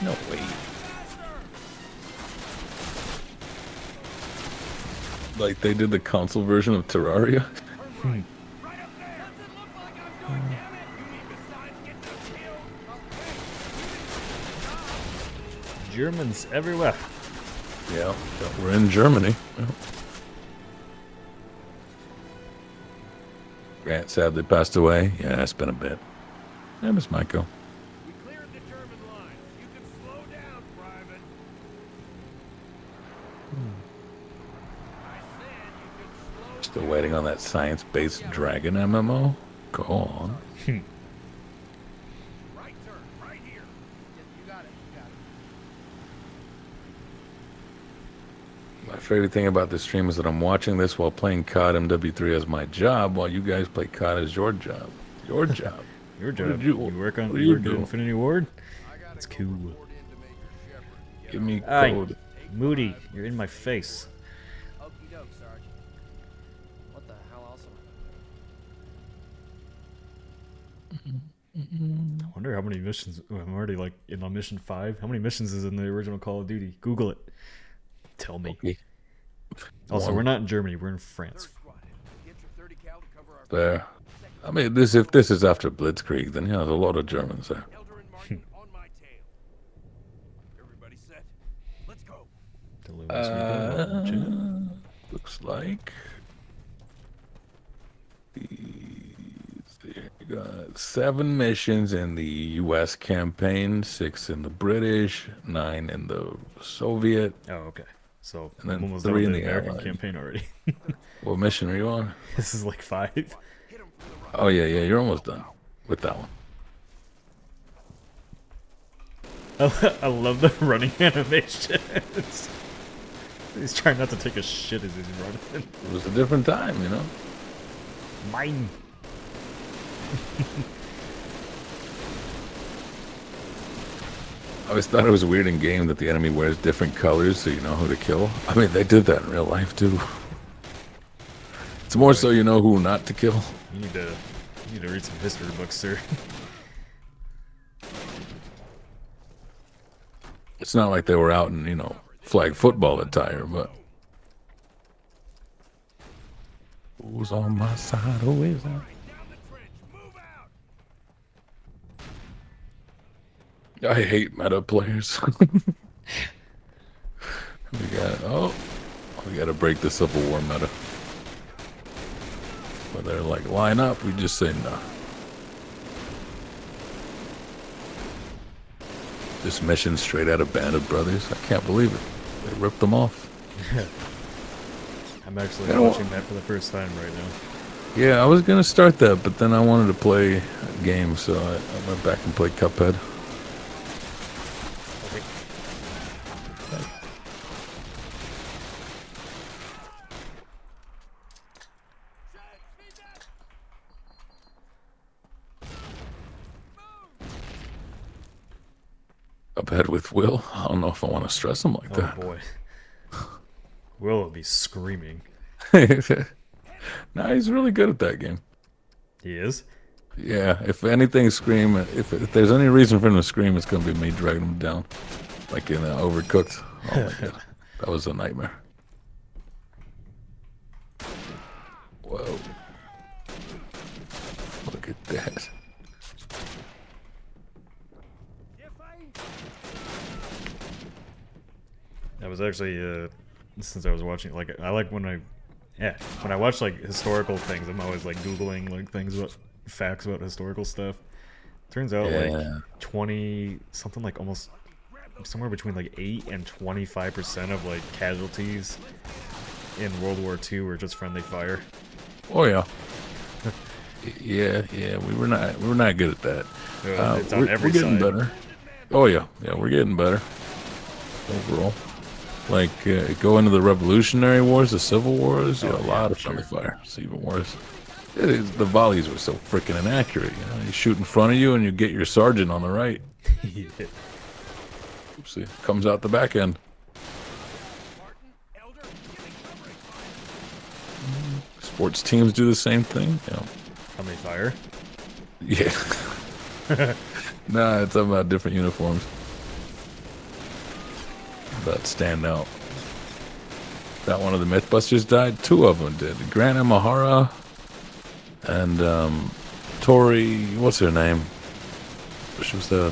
No way. Like they did the console version of Terraria.
Germans everywhere.
Yeah, we're in Germany. Yeah. Grant sadly passed away. Yeah, it's been a bit. Yeah, Miss Michael.
We cleared the German lines. You can slow down, Private. I said you could slow
Still waiting on that science-based dragon MMO. Go on.
Right turn, right here. You got it. You got it.
My favorite thing about this stream is that I'm watching this while playing COD MW3 as my job, while you guys play COD as your job. Your job.
Your
What
job.
did
You
what
work
are
on
you
you work at
doing?
Infinity Ward.
I gotta
It's
go
cool.
report in to Major Shepard.
Give me
Aye.
code.
Moody, you're in my face.
Okey doke, Sarge. What the hell else
I wonder how many missions. Oh, I'm already like in on mission 5. How many missions is in the original Call of Duty? Google it. Tell me.
Okay.
Also,
One.
we're not in Germany. We're in France.
Squad. Get your 30 cal to cover our
There. I mean, if this is after Blitzkrieg, then yeah, there's a lot of Germans there.
Elder and Martin on my tail. Everybody set? Let's go.
The Lewis Rico, Jim.
Looks like you got 7 missions in the U.S. campaign, 6 in the British, 9 in the Soviet.
Oh, okay. So
And then
I'm almost
3
done
in
with the
the
American
Allied.
campaign already.
What mission are you on?
This is like 5.
Oh yeah, you're almost done with that one.
I love the running animations. He's trying not to take a shit as he's running.
It was a different time, you know.
Mine.
I always thought it was weird in game that the enemy wears different colors so you know who to kill. I mean, they did that in real life too. It's more so you know who not to kill.
You need to read some history books, sir.
It's not like they were out in, flag football attire, but who's on my side? Who is that?
Down the trench. Move out.
I hate meta players. we gotta break the Civil War meta. Where they're like, line up, we just say no. This mission straight out of Band of Brothers. I can't believe it. They ripped them off.
I'm actually
You know what?
watching that for the first time right now.
Yeah, I was gonna start that, but then I wanted to play a game, so I went back and played Cuphead. Cuphead with Will. I don't know if I want to stress him like
Oh
that.
boy. Will will be screaming.
Nah, he's really good at that game.
He is?
Yeah, if anything, scream. If there's any reason for him to scream, it's gonna be me dragging him down, like in Overcooked. Oh my god, that was a nightmare. Whoa! Look at that.
I was actually since I was watching, like, I like when I watch like historical things, I'm always like Googling like things about facts about historical stuff. Turns out like
Yeah.
20 something, like almost somewhere between like 8 and 25% of like casualties in World War II were just friendly fire.
Oh yeah. Yeah, we were not good at that.
It's on every
we're getting
side.
better. Oh yeah, we're getting better overall. Like go into the Revolutionary Wars, the Civil Wars, a lot of friendly fire. It's even worse. The volleys were so freaking inaccurate. You shoot in front of you and you get your sergeant on the right.
Yeah.
Oopsie, comes out the back end.
Martin, Elder, give me covering fire.
Sports teams do the same thing.
Friendly fire.
Yeah. Nah, it's about different uniforms. That stand out. That one of the Mythbusters died. 2 of them did. Grant Imahara and Tori. What's her name? She was the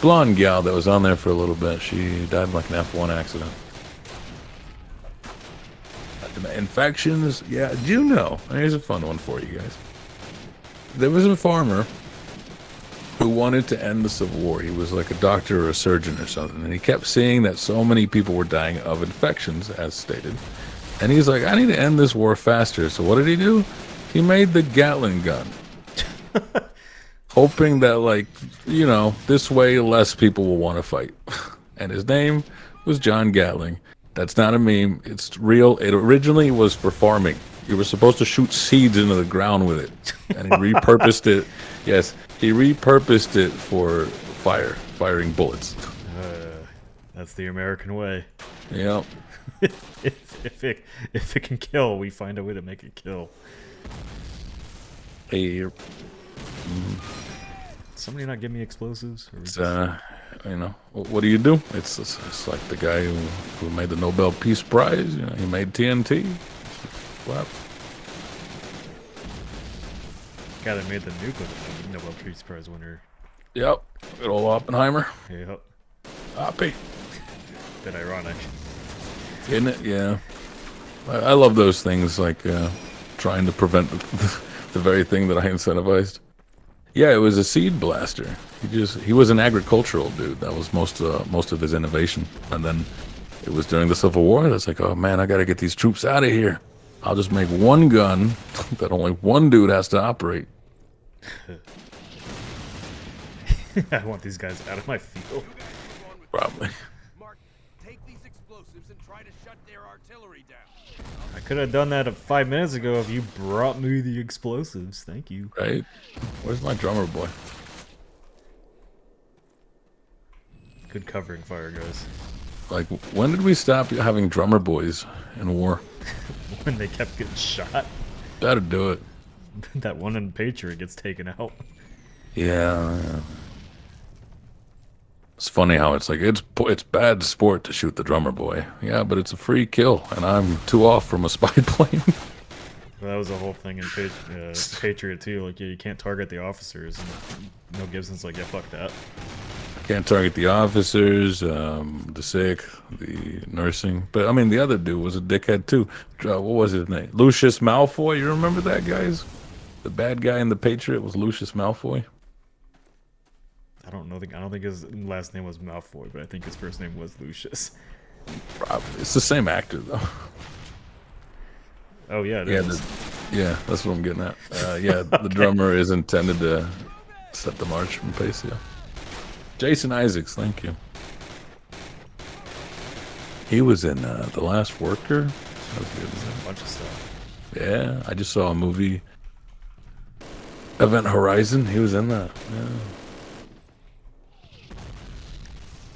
blonde gal that was on there for a little bit. She died in like an F1 accident. Infections. Yeah, do you know? Here's a fun one for you guys. There was a farmer who wanted to end the Civil War. He was like a doctor or a surgeon or something, and he kept seeing that so many people were dying of infections, as stated. And he's like, I need to end this war faster. So what did he do? He made the Gatling gun. Hoping that, like, you know, this way less people will want to fight. And his name was John Gatling. That's not a meme. It's real. It originally was for farming. You were supposed to shoot seeds into the ground with it. And he repurposed it. Yes, he repurposed it for firing bullets.
That's the American way.
Yep.
if it can kill, we find a way to make it kill.
Hey,
Somebody not give me explosives? Or
it's, you know, what do you do? It's like the guy who made the Nobel Peace Prize. You know, he made TNT. Wow.
guy that made the nuke was a Nobel Peace Prize winner.
Yep. Good old Oppenheimer.
Yep.
Oppie.
Bit ironic.
Isn't it? Yeah. I love those things, like trying to prevent the very thing that I incentivized. Yeah, it was a seed blaster. He was an agricultural dude. That was most of his innovation. And then it was during the Civil War. That's like, oh man, I got to get these troops out of here. I'll just make one gun that only one dude has to operate.
I want these guys out of my field.
Probably.
Mark, take these explosives and try to shut their artillery down.
I could have done that 5 minutes ago if you brought me the explosives. Thank you.
Right? Where's my drummer boy?
Good covering fire, guys.
Like, when did we stop having drummer boys in war?
When they kept getting shot.
Gotta do it.
That one in Patriot gets taken out.
Yeah. It's funny how it's like, it's bad sport to shoot the drummer boy. Yeah, but it's a free kill, and I'm 2 off from a spy plane.
Well, that was the whole thing in Patriot too. Like, yeah, you can't target the officers. And Mel Gibson's like, yeah, fuck that.
Can't target the officers, the sick, the nursing. But, I mean, the other dude was a dickhead, too. What was his name? Lucius Malfoy. You remember that, guys? The bad guy in the Patriot was Lucius Malfoy.
I don't think his last name was Malfoy, but I think his first name was Lucius.
Probably. It's the same actor, though.
Oh, yeah, it
Yeah,
is.
yeah, that's what I'm getting at. Yeah, the drummer is intended to set the march from pace, yeah. Jason Isaacs, thank you. He was in The Last Worker. That was good.
A bunch of stuff.
Yeah, I just saw a movie, Event Horizon. He was in that. Yeah.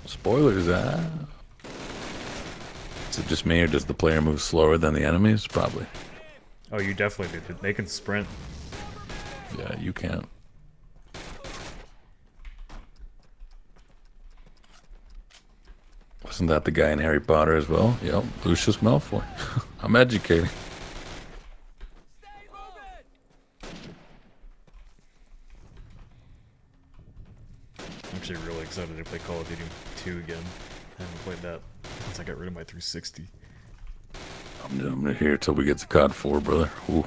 Spoilers, Is it just me, or does the player move slower than the enemies? Probably.
Oh, you definitely do. They can sprint.
Yeah, you can't. Wasn't that the guy in Harry Potter as well? Yep, Lucius Malfoy. I'm educating.
I'm actually really excited to play Call of Duty 2 again. I haven't played that since I got rid of my 360.
I'm here till we get to COD 4, brother. Ooh.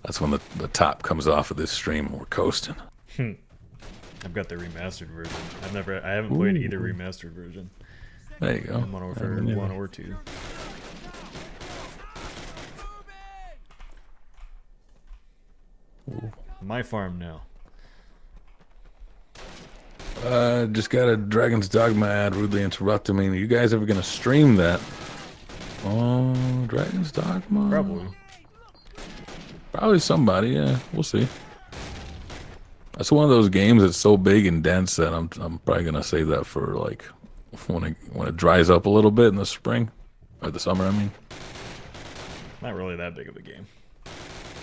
That's when the top comes off of this stream and we're coasting.
I've got the remastered version. I haven't played either remastered version.
There you go.
Modern Warfare 1 or 2.
Ooh.
My farm now.
Just got a Dragon's Dogma ad rudely interrupting me. Are you guys ever gonna stream that? Oh, Dragon's Dogma?
Probably.
Probably somebody, yeah. We'll see. That's one of those games that's so big and dense that I'm probably gonna save that for like when it dries up a little bit in the spring. Or the summer, I mean.
Not really that big of a game.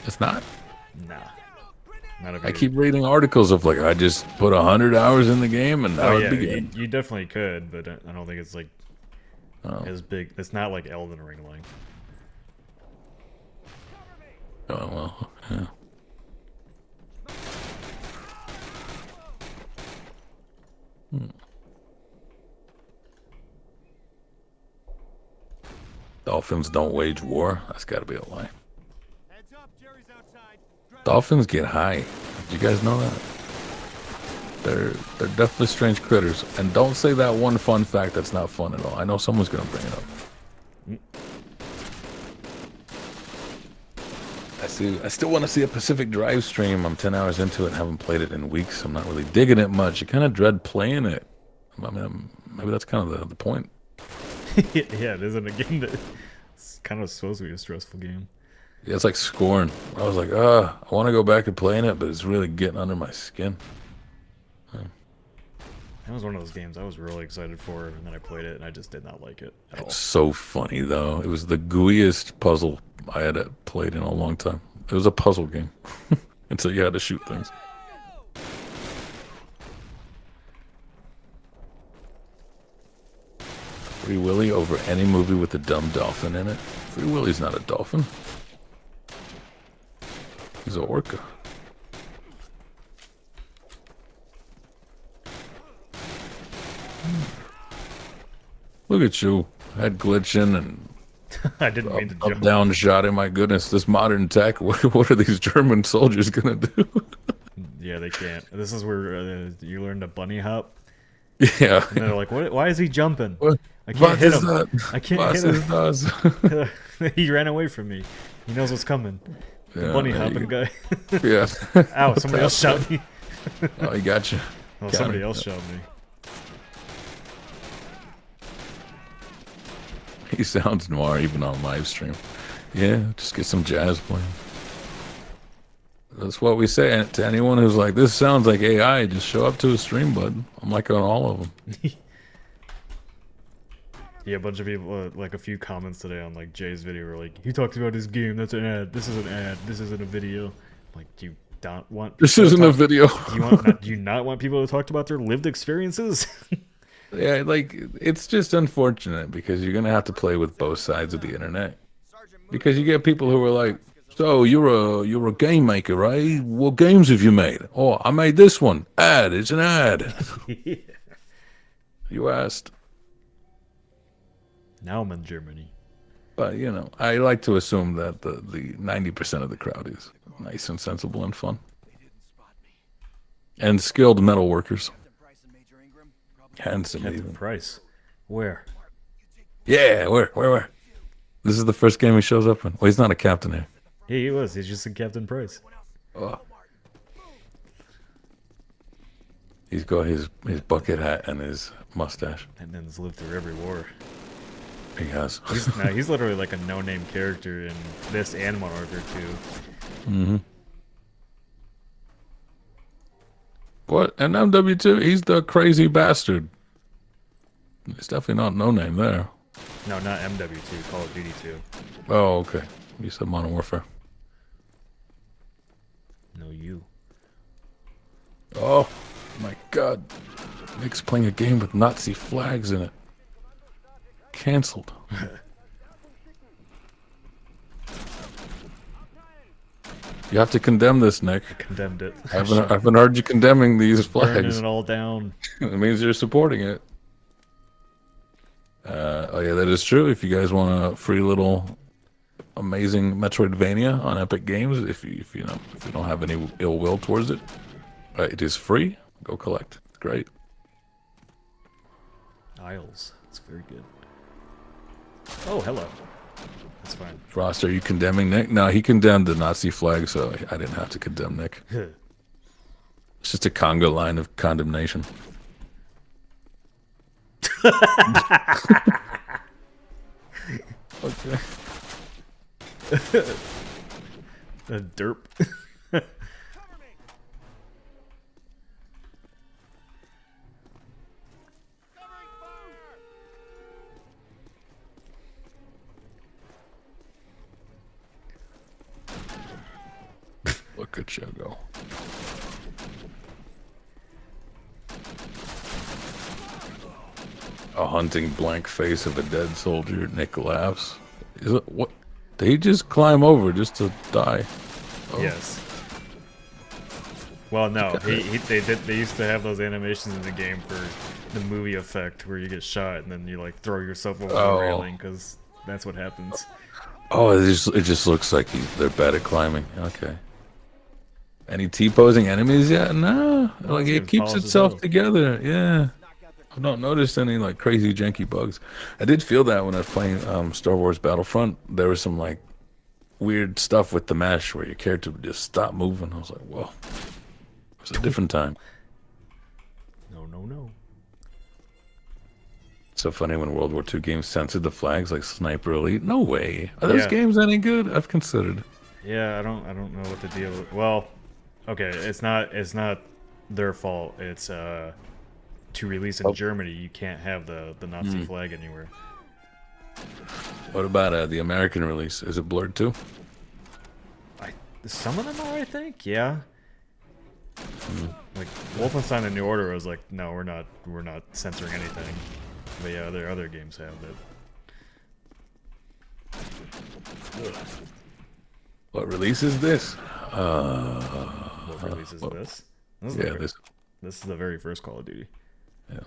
It's not?
Nah. Not a
I keep reading articles of like, I just put 100 hours in the game and now
Oh,
it
yeah,
began.
you definitely could, but I don't think it's like as big. It's not like Elden Ring like.
Oh, well, yeah. Dolphins don't wage war. That's got to be a lie.
Heads up, Jerry's outside.
Dolphins get high. Did you guys know that? They're definitely strange critters. And don't say that one fun fact that's not fun at all. I know someone's gonna bring it up. I still want to see a Pacific Drive stream. I'm 10 hours into it and haven't played it in weeks. I'm not really digging it much. You kind of dread playing it. I mean, maybe that's kind of the point.
Yeah, it isn't a game that it's kind of supposed to be a stressful game.
Yeah, it's like Scorn. I was like, I want to go back to playing it, but it's really getting under my skin.
That was one of those games I was really excited for, and then I played it, and I just did not like it at all.
It's so funny, though. It was the gooeyest puzzle I had played in a long time. It was a puzzle game until you had to shoot things. Free Willy over any movie with a dumb dolphin in it. Free Willy's not a dolphin. He's an orca. Look at you. Head glitching and
I didn't mean to
up
jump.
down shot. My goodness, this modern tech. What are these German soldiers gonna do?
Yeah, they can't. This is where you learn to bunny hop.
Yeah.
And they're like, "What? Why is he jumping?
What?
I can't hit him.
That?
I can't
What
hit
is
him.
that?
He ran away from me. He knows what's coming. The
Yeah,
bunny
there you
hopping
go.
guy.
Yeah.
Ow! Somebody else shot me.
Oh, he got you.
Oh,
Got
somebody
him.
else shot me.
He sounds noir even on live stream. Yeah, just get some jazz playing. That's what we say and to anyone who's like, this sounds like AI, just show up to a stream, bud. I'm like on all of them.
Yeah, a bunch of people, like a few comments today on like Jay's video were like, he talks about his game, that's an ad, this is an ad, this isn't a video. I'm like, do you not want
This
people to
isn't a
talk-
video.
do you not want people to talk about their lived experiences?
Yeah, like, it's just unfortunate because you're going to have to play with both sides of the internet. Because you get people who are like, so you're a game maker, right? What games have you made? Oh, I made this one. Ad, it's an ad.
Yeah.
You asked.
Now I'm in Germany.
But, you know, I like to assume that the 90% of the crowd is nice and sensible and fun. And skilled metal workers. Handsome
Captain
even.
Price. Where?
Yeah, where? This is the first game he shows up in. Well, he's not a captain here.
Yeah, he was. He's just in Captain Price.
Oh. He's got his bucket hat and his mustache.
And then has lived through every war.
He has.
He's literally like a no-name character in this and Modern Warfare 2.
Mm-hmm. What? And MW2? He's the crazy bastard. It's definitely not no name there.
No, not MW2, Call of Duty 2.
Oh, okay. You said Modern Warfare.
No, you.
Oh, my God. Nick's playing a game with Nazi flags in it. Cancelled. You have to condemn this, Nick.
Condemned it.
I haven't heard you condemning these
Burning
flags.
it all down.
It means you're supporting it. Oh yeah, that is true. If you guys want a free little amazing Metroidvania on Epic Games, if you don't have any ill will towards it, it is free. Go collect. It's great.
Isles. It's very good. Oh, hello. That's fine.
Frost, are you condemning Nick? No, he condemned the Nazi flag, so I didn't have to condemn Nick. It's just a conga line of condemnation. Okay.
A derp.
Look at you go. A hunting blank face of a dead soldier. Nick laughs. Is it what? Did he just climb over just to die? Oh.
Yes. Well, no. They used to have those animations in the game for the movie effect, where you get shot and then you like throw yourself over the railing because That's what happens.
Oh, it just looks like they're bad at climbing. Okay. Any T-posing enemies yet? No. Like
this
it
game's
keeps
polished as
itself
hell.
together. Yeah. I've not noticed any like crazy janky bugs. I did feel that when I was playing Star Wars Battlefront. There was some like weird stuff with the mesh where your character would just stop moving. I was like, whoa. It was a different time.
No, no, no.
So funny when World War II games censored the flags like Sniper Elite. No way. Are those
Yeah.
games any good? I've considered.
Yeah, I don't know what the deal. Well, okay, it's not their fault. It's to release in Germany, you can't have the Nazi flag anywhere.
What about the American release? Is it blurred too?
Some of them are, I think. Yeah. Like Wolfenstein: The New Order was like, no, we're not censoring anything. But yeah, other games have that.
What release is this?
What release is this? This is
Yeah,
the,
this.
this is the very first Call of Duty.
Yeah.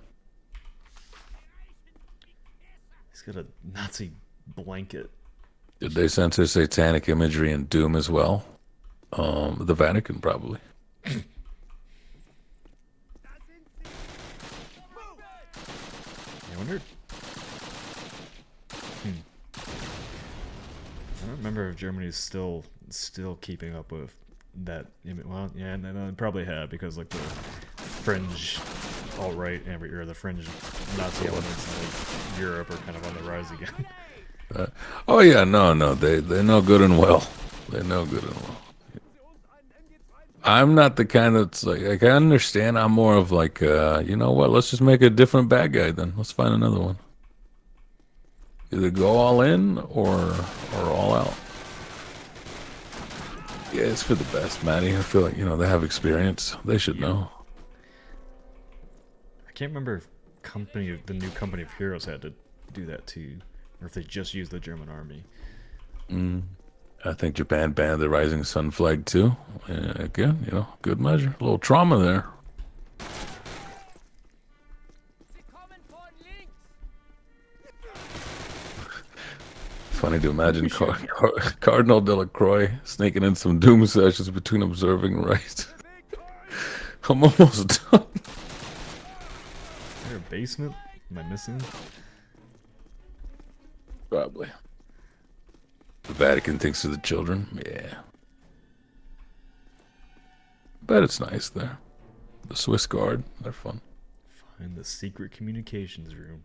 He's got a Nazi blanket.
Did they censor satanic imagery in Doom as well? The Vatican probably.
I wonder. I don't remember if Germany's still keeping up with that. Well, yeah, and they probably have because like the fringe alt-right or the fringe Nazi elements in like, Europe are kind of on the rise again.
Oh yeah, no, they know good and well. They know good and well. I'm not the kind that's like I understand. I'm more of like, you know what? Let's just make a different bad guy then. Let's find another one. Either go all in or all out. Yeah, it's for the best, Maddie. I feel like they have experience. They should know.
I can't remember if the new Company of Heroes had to do that too, or if they just used the German army.
I think Japan banned the Rising Sun flag too. Again, good measure. A little trauma there. Funny to imagine Cardinal Delacroix sneaking in some Doom sessions between observing right. I'm almost done.
Is there a basement? Am I missing?
Probably. The Vatican thinks of the children. Yeah. Bet it's nice there. The Swiss Guard, they're fun.
Find the secret communications room.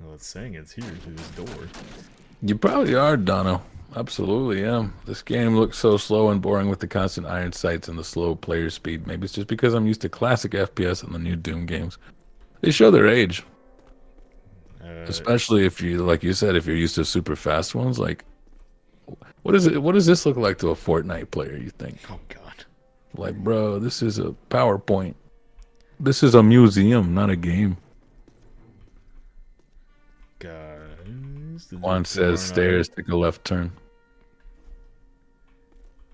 Well, it's saying it's here through this door.
You probably are, Dono. Absolutely, yeah. This game looks so slow and boring with the constant iron sights and the slow player speed. Maybe it's just because I'm used to classic FPS and the new Doom games. They show their age. Especially if you, like you said, if you're used to super fast ones. Like, what does this look like to a Fortnite player, you think?
Oh, God.
Like, bro, this is a PowerPoint. This is a museum, not a game.
Guys.
One says stairs, take a left turn.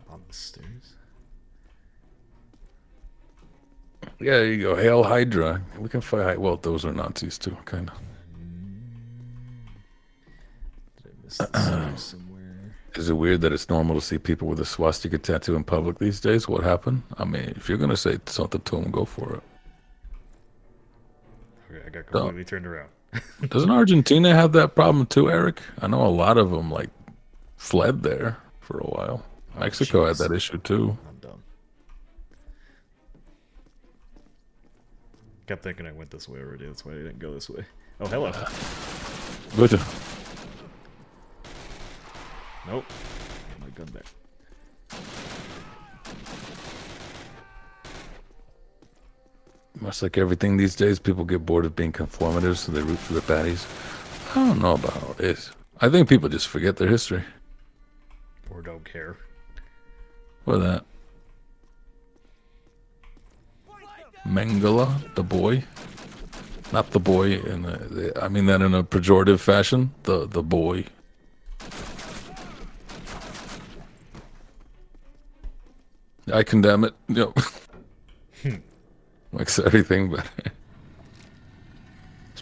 On the stairs?
Yeah, there you go. Hail Hydra. We can fight. Well, those are Nazis too, kind of.
Did I miss the stairs somewhere?
Is it weird that it's normal to see people with a swastika tattoo in public these days? What happened? I mean, if you're gonna say something to them, go for it.
Okay, I got completely turned around.
Doesn't Argentina have that problem too, Eric? I know a lot of them like fled there for a while. Mexico had that issue too.
I'm dumb. Kept thinking I went this way already. That's why I didn't go this way. Oh, hello.
Good.
Nope. Get my gun back.
Much like everything these days, people get bored of being conformatives, so they root for the baddies. I don't know about all this. I think people just forget their history.
Or don't care.
What that? Mengele, the boy. Not the boy I mean that in a pejorative fashion. The boy. I condemn it. Yep. Makes everything better.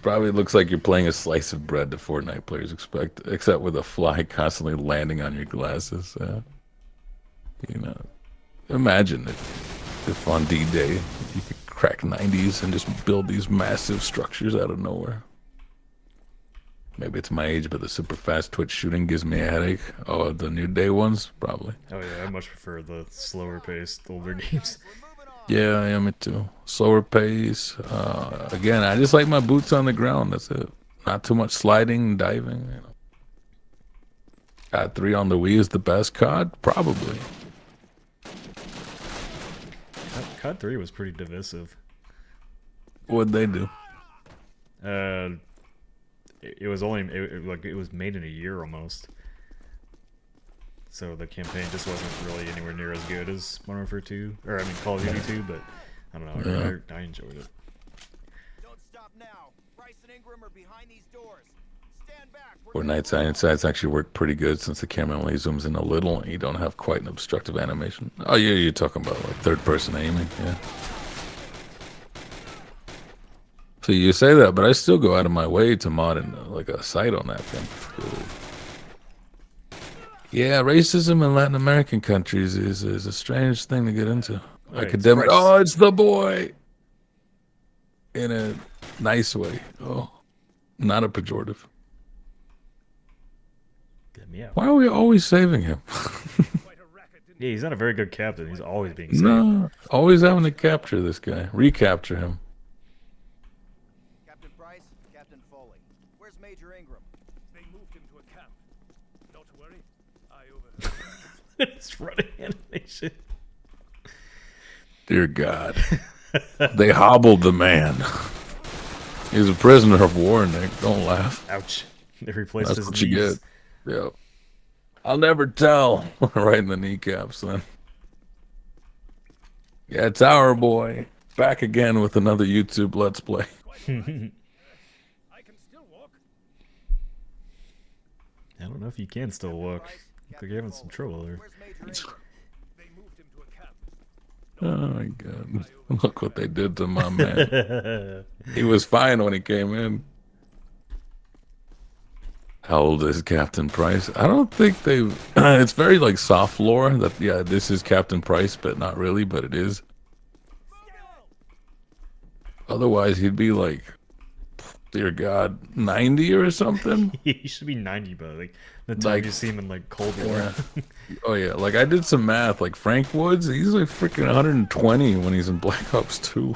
Probably looks like you're playing a slice of bread the Fortnite players expect, except with a fly constantly landing on your glasses. You know, imagine if on D-Day you could crack 90s and just build these massive structures out of nowhere. Maybe it's my age, but the super fast Twitch shooting gives me a headache. Oh, the new day ones? Probably.
Oh yeah, I much prefer the slower paced older games.
Yeah, me too. Slower pace. Again, I just like my boots on the ground. That's it. Not too much sliding, diving. You know. COD 3 on the Wii is the best COD? Probably.
COD 3 was pretty divisive.
What'd they do?
It was only it was made in a year almost, so the campaign just wasn't really anywhere near as good as Modern Warfare 2, or I mean Call of Duty 2. But I don't know, I enjoyed it.
Don't stop now. Bryce and Ingram are behind these doors. Stand back.
Fortnite side sides actually work pretty good since the camera only zooms in a little and you don't have quite an obstructive animation. Oh yeah, you're talking about like third-person aiming, yeah. So you say that, but I still go out of my way to mod like a sight on that thing. Yeah, racism in Latin American countries is a strange thing to get into.
Right,
Academic. Oh, it's the boy. In a nice way. Oh, not a pejorative.
Yeah.
Why are we always saving him?
Yeah, he's not a very good captain. He's always being saved.
No, always having to capture this guy, recapture him.
Captain Bryce, Captain Foley. Where's Major Ingram?
They moved him to a camp. Not to worry. I overheard.
It's running animation.
Dear God, they hobbled the man. He's a prisoner of war, Nick. Don't laugh.
Ouch. They replaced
That's
his
what you
knees.
get. Yeah. I'll never tell. Right in the kneecaps, then. Yeah, it's our boy. Back again with another YouTube Let's Play.
I can still walk.
I don't know if you can still walk. Looks like you're having some trouble there.
Where's Major Ingram?
They moved him to a camp.
Oh my God. Look what they did to my man. He was fine when he came in. How old is Captain Price? I don't think they... It's very like soft lore that, yeah, this is Captain Price, but not really, but it is. Otherwise, he'd be like, dear God, 90 or something?
He should be 90 by like the time you see him in like Cold War.
Yeah. Oh yeah, like I did some math. Like Frank Woods, he's like freaking 120 when he's in Black Ops 2.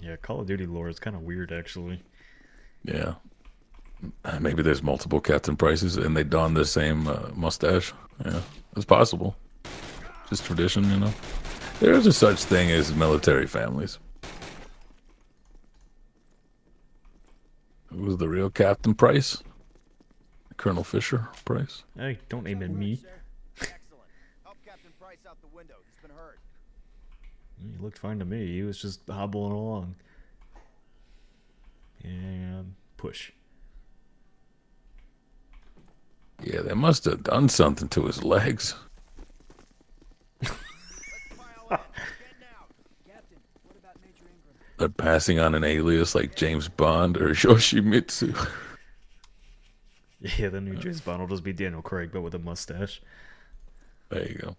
Yeah, Call of Duty lore is kind of weird actually.
Yeah. Maybe there's multiple Captain Prices and they don the same mustache. Yeah, it's possible. Just tradition, you know. There's a such thing as military families. Who was the real Captain Price? Colonel Fisher Price?
Hey, don't aim at me.
Excellent. Help Captain Price out the window. He's been hurt.
He looked fine to me. He was just hobbling along. And push.
Yeah, they must have done something to his legs.
Let's pile up. Getting out. Captain, what about Major Ingram?
They're passing on an alias like James Bond or Yoshimitsu.
Yeah, the new James Bond will just be Daniel Craig, but with a mustache.
There you go.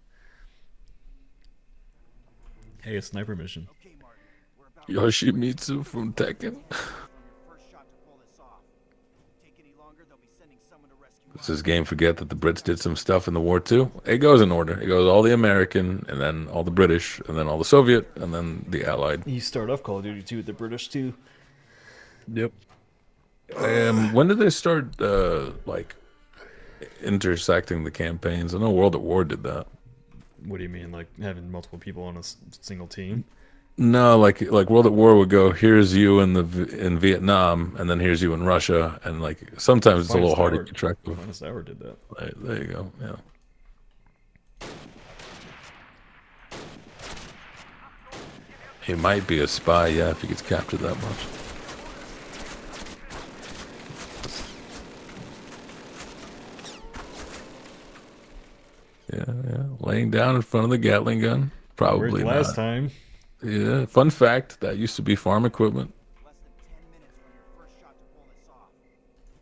Hey, a sniper mission.
Okay, Martin. We're about
Yoshimitsu from Tekken.
your first shot to pull this off. Take any longer, they'll be sending someone to rescue
Does this game forget that the Brits did some stuff in the war too? It goes in order. It goes all the American, and then all the British, and then all the Soviet, and then the Allied.
You start off Call of Duty 2 with the British too.
Yep. When did they start like intersecting the campaigns? I know World at War did that.
What do you mean, like having multiple people on a single team?
No, like World at War would go, here's you in Vietnam, and then here's you in Russia, and like sometimes it's a little hard to keep track of.
Finest Hour did that.
There you go. Yeah. He might be a spy, yeah, if he gets captured that much. Yeah. Laying down in front of the Gatling gun. Probably
Worked last
not.
time.
Yeah, fun fact, that used to be farm equipment.
Less than 10 minutes from your first shot to pull this off.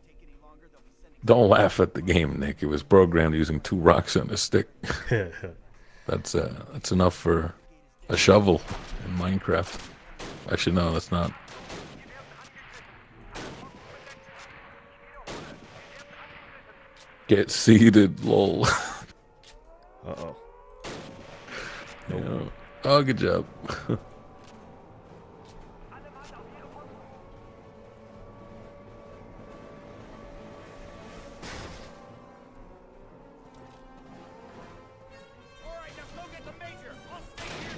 Take any longer, they'll be sending.
Don't laugh at the game, Nick. It was programmed using 2 rocks and a stick. That's enough for a shovel in Minecraft. Actually, no, that's not. Get seated, lol.
Uh-oh.
Yeah. Oh, good job.
All right, now go get the major. I'll stay here.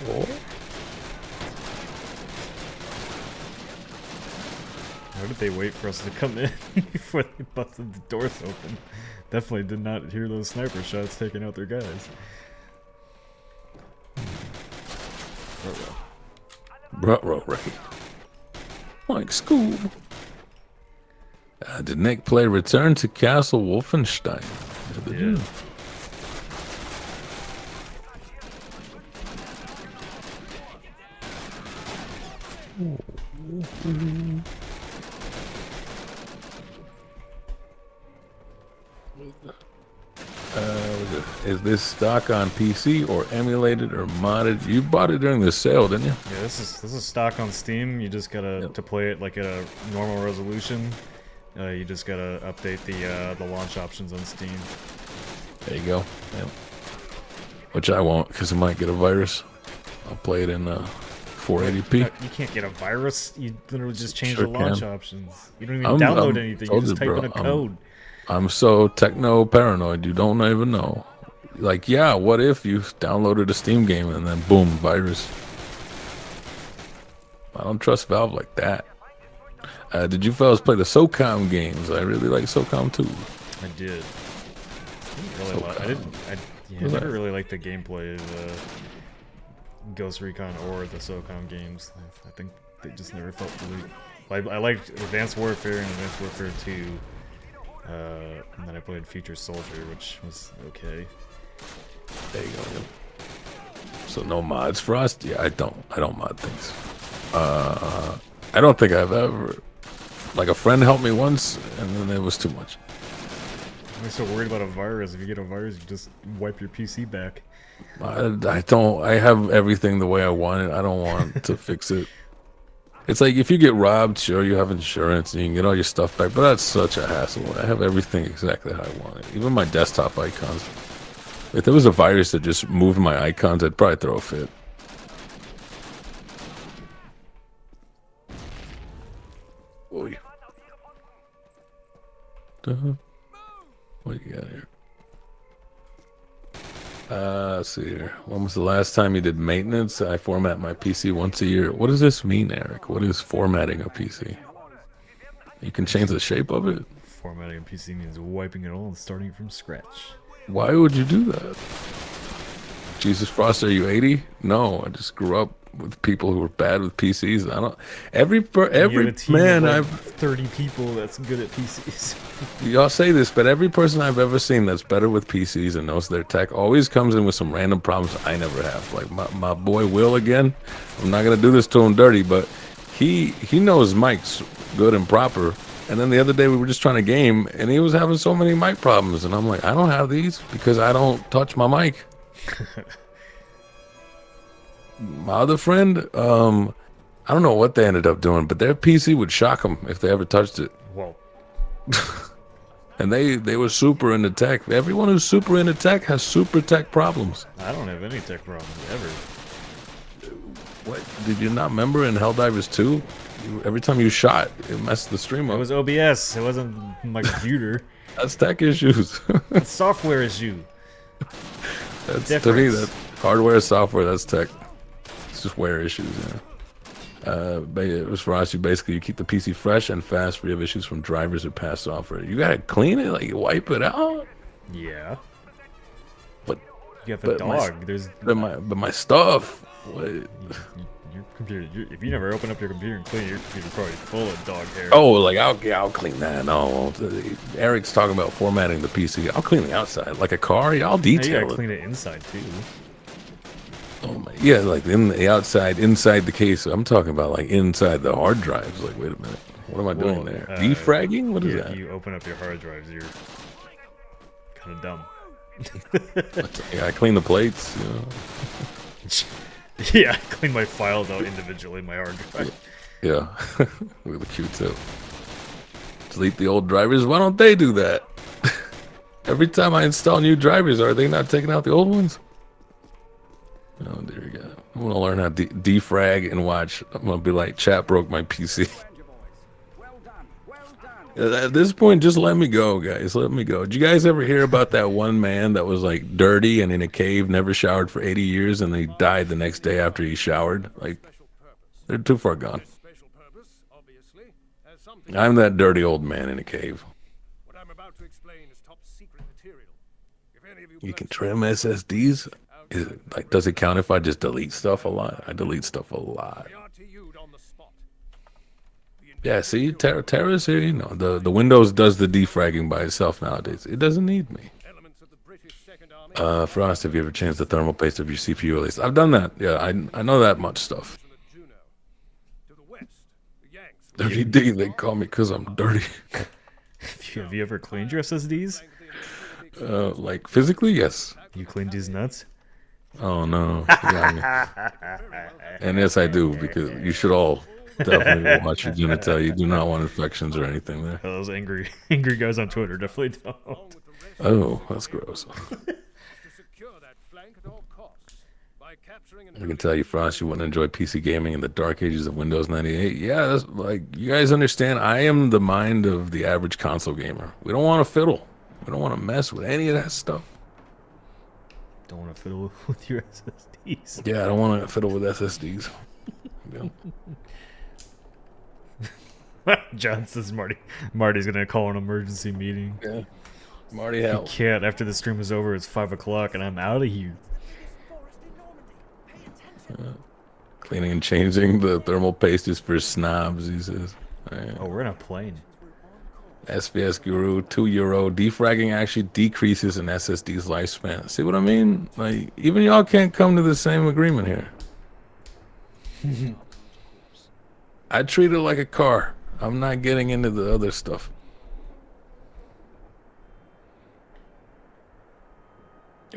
Oh.
How did they wait for us to come in before they busted the doors open? Definitely did not hear those sniper shots taking out their guys.
Right. Like school. Did Nick play Return to Castle Wolfenstein?
Yeah.
Is this stock on PC or emulated or modded? You bought it during the sale, didn't you?
Yeah, this is stock on Steam. You just gotta to play it like at a normal resolution. You just gotta update the launch options on Steam.
There you go. Yep. Which I won't, because I might get a virus. I'll play it in 480p.
You can't get a virus. You literally just change
Sure
the launch
can.
options. You don't even download anything. You just type in a code.
I'm so techno paranoid. You don't even know. Like, yeah, what if you downloaded a Steam game and then boom, virus? I don't trust Valve like that. Did you fellas play the SOCOM games? I really like SOCOM too.
I did. I never really liked the gameplay of Ghost Recon or the SOCOM games. I think they just never felt really. I liked Advanced Warfare and Advanced Warfare 2. And then I played Future Soldier, which was okay.
There you go. Yep. So no mods for us? Yeah, I don't mod things. I don't think I've ever. Like, a friend helped me once, and then it was too much.
I'm so worried about a virus. If you get a virus, you just wipe your PC back.
I don't. I have everything the way I want it. I don't want to fix it. It's like, if you get robbed, sure, you have insurance and you can get all your stuff back, but that's such a hassle. I have everything exactly how I want it. Even my desktop icons. If there was a virus that just moved my icons, I'd probably throw a fit. Oh, yeah. What do you got here? Let's see here. When was the last time you did maintenance? I format my PC once a year. What does this mean, Eric? What is formatting a PC? You can change the shape of it?
Formatting a PC means wiping it all and starting from scratch.
Why would you do that? Jesus Frost, are you 80? No, I just grew up with people who were bad with PCs. I don't. Every man
of like
I've
30 people that's good at PCs.
Y'all say this, but every person I've ever seen that's better with PCs and knows their tech always comes in with some random problems I never have. Like my boy Will again. I'm not gonna do this to him dirty, but he knows mics good and proper. And then the other day we were just trying to game, and he was having so many mic problems, and I'm like, I don't have these because I don't touch my mic. My other friend, I don't know what they ended up doing, but their PC would shock them if they ever touched it.
Whoa.
And they were super into tech. Everyone who's super into tech has super tech problems.
I don't have any tech problems ever.
What? Did you not remember in Helldivers 2? Every time you shot, it messed the stream
It
up.
was OBS. It wasn't my computer.
That's tech issues.
It's software issue.
That's
Difference.
to me, that hardware, software, that's tech. It's just wear issues, yeah. But it was for us. You keep the PC fresh and fast, free of issues from drivers or past software. You gotta clean it, like you wipe it out.
Yeah.
But
You have a
my-
dog. There's
but my stuff. What?
your computer. If you never open up your computer and clean it, your computer's probably full of dog hair.
Oh, like I'll clean that. No, Eric's talking about formatting the PC. I'll clean the outside, like a car. Yeah, I'll
Now you
detail
gotta
it.
clean it inside too.
Oh my, yeah, like in the outside, inside the case. I'm talking about like inside the hard drives. Like, wait a minute, what am I doing there? Defragging? What is
Yeah,
that?
if you open up your hard drives, you're kind of dumb.
Yeah, I clean the plates. You know?
Yeah, I clean my files out individually, my hard drive.
Yeah, with the Q-tip. Delete the old drivers. Why don't they do that? Every time I install new drivers, are they not taking out the old ones? Oh, dear God. I want to learn how to defrag and watch. I'm going to be like, chat broke my PC. At this point, just let me go, guys. Let me go. Did you guys ever hear about that one man that was like dirty and in a cave, never showered for 80 years, and he died the next day after he showered? Like, they're too far gone. I'm that dirty old man in a cave.
What I'm about to explain is top secret material. If any of
You can trim SSDs? Is it, like, does it count if I just delete stuff a lot? I delete stuff a lot.
on the spot.
Yeah, see, Terra's here, you know, the Windows does the defragging by itself nowadays. It doesn't need me.
Elements of the British Second Army
Frost, have you ever changed the thermal paste of your CPU release? I've done that. Yeah, I know that much stuff.
Juno. To the west, the Yanks
Dirty D, they call me because I'm dirty.
Have you ever cleaned your SSDs?
Like, physically, yes.
You cleaned these nuts?
Oh, no. You got me. And yes, I do, because you should all definitely watch your genitalia. You do not want infections or anything there.
Oh, those angry guys on Twitter definitely don't.
Oh, that's gross.
to secure that flank at all costs by capturing and
I can tell you, Frost, you wouldn't enjoy PC gaming in the dark ages of Windows 98. Yeah, that's, like, you guys understand, I am the mind of the average console gamer. We don't want to fiddle. We don't want to mess with any of that stuff.
Don't want to fiddle with your SSDs.
Yeah, I don't want to fiddle with SSDs. Yeah.
John says Marty's gonna call an emergency meeting.
Yeah. Marty,
I
help.
can't. After the stream is over, it's 5 o'clock and I'm out of here.
Cleaning and changing the thermal paste is for snobs, he says.
Oh, we're in a plane.
SBS Guru, €2. Defragging actually decreases an SSD's lifespan. See what I mean? Like, even y'all can't come to the same agreement here. I treat it like a car. I'm not getting into the other stuff.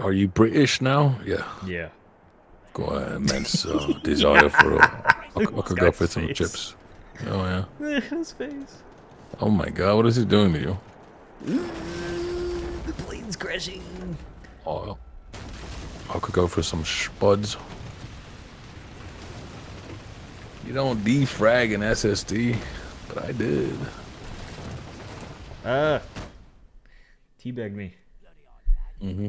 Are you British now? Yeah.
Yeah.
Go ahead, immense desire for I could go for some chips. Oh, yeah.
His face.
Oh, my God. What is he doing to you?
The plane's crashing.
Oh, I could go for some spuds. You don't defrag an SSD, but I did.
Teabag me.
Mm-hmm.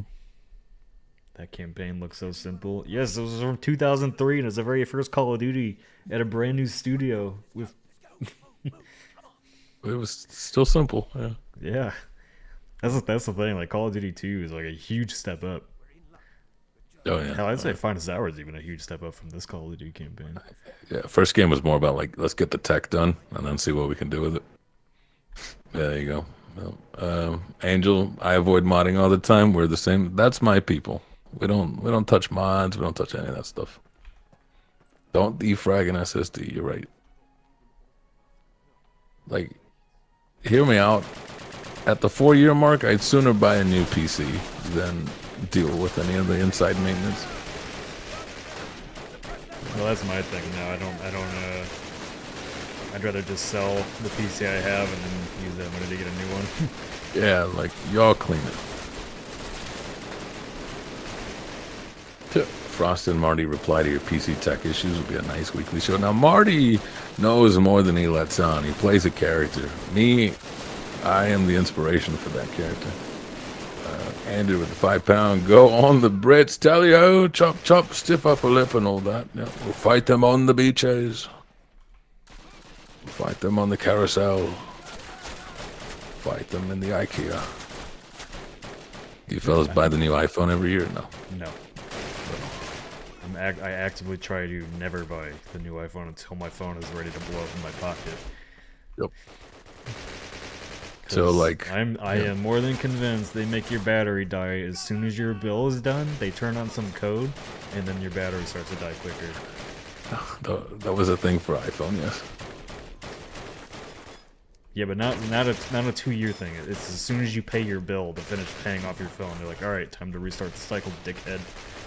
That campaign looks so simple. Yes, it was from 2003, and it's the very first Call of Duty at a brand new studio with.
It was still simple. Yeah.
Yeah, that's the thing. Like Call of Duty 2 is like a huge step up.
Oh yeah.
Hell, I'd say Finest Hour is even a huge step up from this Call of Duty campaign.
Yeah. First game was more about like let's get the tech done and then see what we can do with it. Yeah, there you go. Well, Angel, I avoid modding all the time. We're the same. That's my people. We don't touch mods. We don't touch any of that stuff. Don't defrag an SSD. You're right. Like, hear me out. At the 4-year mark, I'd sooner buy a new PC than deal with any of the inside maintenance.
Well, that's my thing now. I'd rather just sell the PC I have and then use that money to get a new one.
Yeah, like, y'all clean it. Frost and Marty reply to your PC tech issues will be a nice weekly show. Now, Marty knows more than he lets on. He plays a character. Me, I am the inspiration for that character. Andrew with the £5. Go on the Brits. Tell you, chop, chop, stiff upper lip and all that. Yeah, we'll fight them on the beaches. We'll fight them on the carousel. Fight them in the IKEA. Do you fellas buy the new iPhone every year? No.
No. I actively try to never buy the new iPhone until my phone is ready to blow up in my pocket.
Yep. So,
'Cause
like,
I am more than convinced they make your battery die as soon as your bill is done. They turn on some code, and then your battery starts to die quicker.
that was a thing for iPhone, yes.
Yeah, but not a 2-year thing. It's as soon as you pay your bill to finish paying off your phone, they're like, all right, time to restart the cycle, dickhead.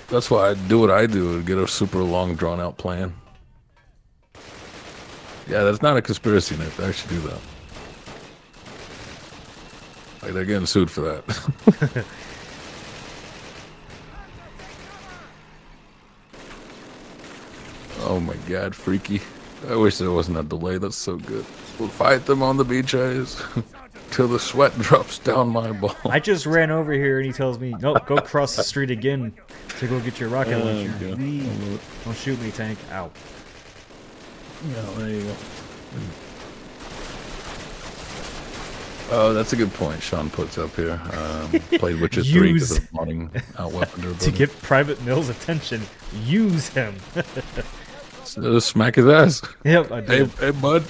That's why I do what I do, get a super long, drawn-out plan. Yeah, that's not a conspiracy, Nick. I should do that. Like, they're getting sued for that. Oh my god, freaky. I wish there wasn't a delay. That's so good. We'll fight them on the beach ice till the sweat drops down my ball.
I just ran over here and he tells me, no, go cross the street again to go get your rocket launcher.
God.
Leave. Don't shoot me, tank. Ow.
Yeah, there you go. Oh, that's a good point. Sean puts up here. Played Witcher 3 because of modding out weapon
To
durability.
get Private Mill's attention, use him.
Just smack his ass.
Yep, I did.
Hey, bud.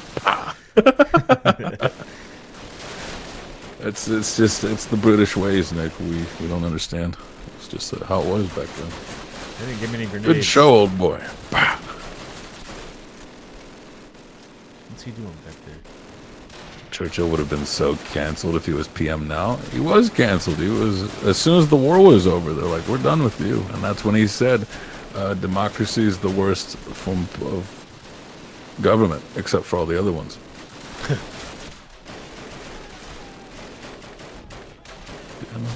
It's the British ways, Nick. We don't understand. It's just how it was back then.
They didn't give me any grenades.
Good show, old boy.
What's he doing back there?
Churchill would have been so canceled if he was PM now. He was canceled. He was, as soon as the war was over, they're like, we're done with you. And that's when he said, democracy is the worst form of government, except for all the other ones.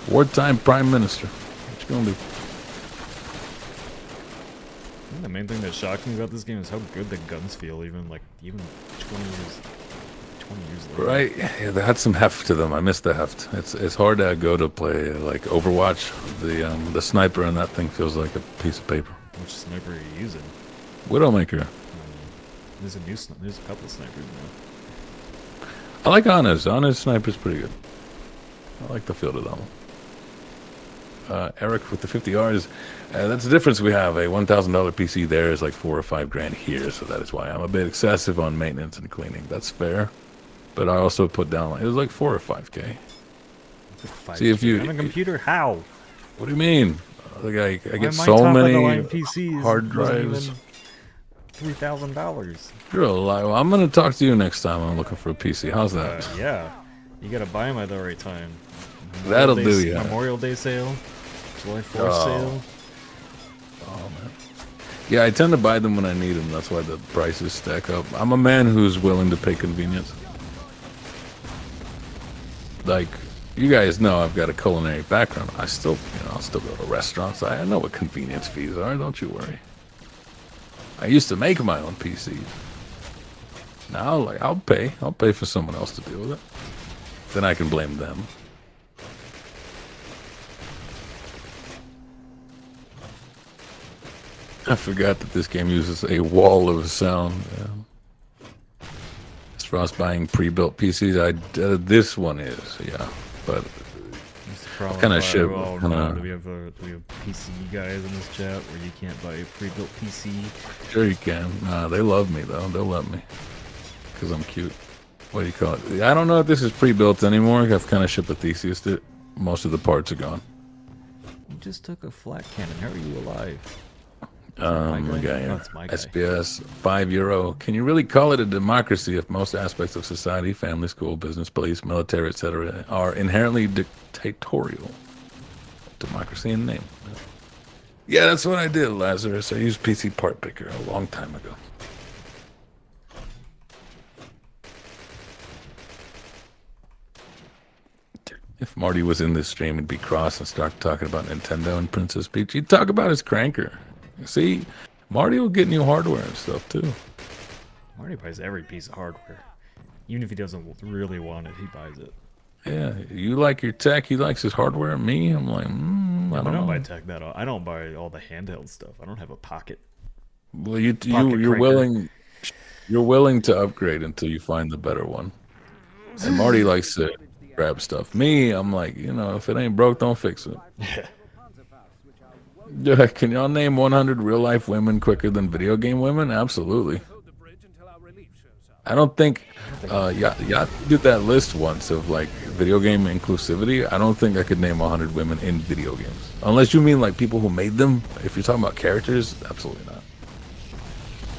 Wartime prime minister. What you gonna do?
I think the main thing that shocked me about this game is how good the guns feel, even 20 years later.
Right? Yeah, they had some heft to them. I miss the heft. It's hard to go to play like Overwatch. The sniper in that thing feels like a piece of paper.
Which sniper are you using?
Widowmaker.
There's a couple of snipers now.
I like Ana's. Ana's sniper's pretty good. I like the field of that one. Eric with the 50 Rs. That's the difference we have. A $1,000 PC there is like $4 or $5 grand here, so that is why I'm a bit excessive on maintenance and cleaning. That's fair. But I also put down, it was like 4 or 5K. See if you
on a computer, how?
What do you mean? Like I get
my
so many
PCs
hard drives.
$3,000.
You're a lie. Well, I'm gonna talk to you next time I'm looking for a PC. How's that?
Yeah, you gotta buy them at the right time.
That'll do, yeah.
Memorial Day sale, July 4th
Oh.
sale.
Oh man. Yeah, I tend to buy them when I need them. That's why the prices stack up. I'm a man who's willing to pay convenience. Like, you guys know I've got a culinary background. I'll still go to restaurants. I know what convenience fees are. Don't you worry. I used to make my own PCs. Now, like, I'll pay for someone else to deal with it. Then I can blame them. I forgot that this game uses a wall of sound. As far as buying pre-built PCs, this one is, yeah. But kinda shit.
Do we have PC guys in this chat where you can't buy a pre-built PC?
Sure you can. They love me though. They'll let me because I'm cute. What do you call it? I don't know if this is pre-built anymore. I've kind of shipped a thesis it. Most of the parts are gone.
You just took a flat cannon. How are you alive?
My
guy?
guy,
Oh, it's my guy.
SPS, €5. Can you really call it a democracy if most aspects of society, family, school, business, police, military, etc., are inherently dictatorial? Democracy in name. Yeah, that's what I did, Lazarus. I used PC Part Picker a long time ago. If Marty was in this stream, he'd be cross and start talking about Nintendo and Princess Peach. He'd talk about his cranker. See, Marty will get new hardware and stuff too.
Marty buys every piece of hardware. Even if he doesn't really want it, he buys it.
Yeah, you like your tech, he likes his hardware. Me, I'm like, I don't know.
buy tech that. I don't buy all the handheld stuff. I don't have a pocket.
Well, you're
cranker.
willing to upgrade until you find the better one. And Marty likes to grab stuff. Me, I'm like, if it ain't broke, don't fix it. Yeah, can y'all name 100 real life women quicker than video game women? Absolutely. I don't think Yacht did that list once of like video game inclusivity. I don't think I could name 100 women in video games, unless you mean like people who made them. If you're talking about characters, absolutely not.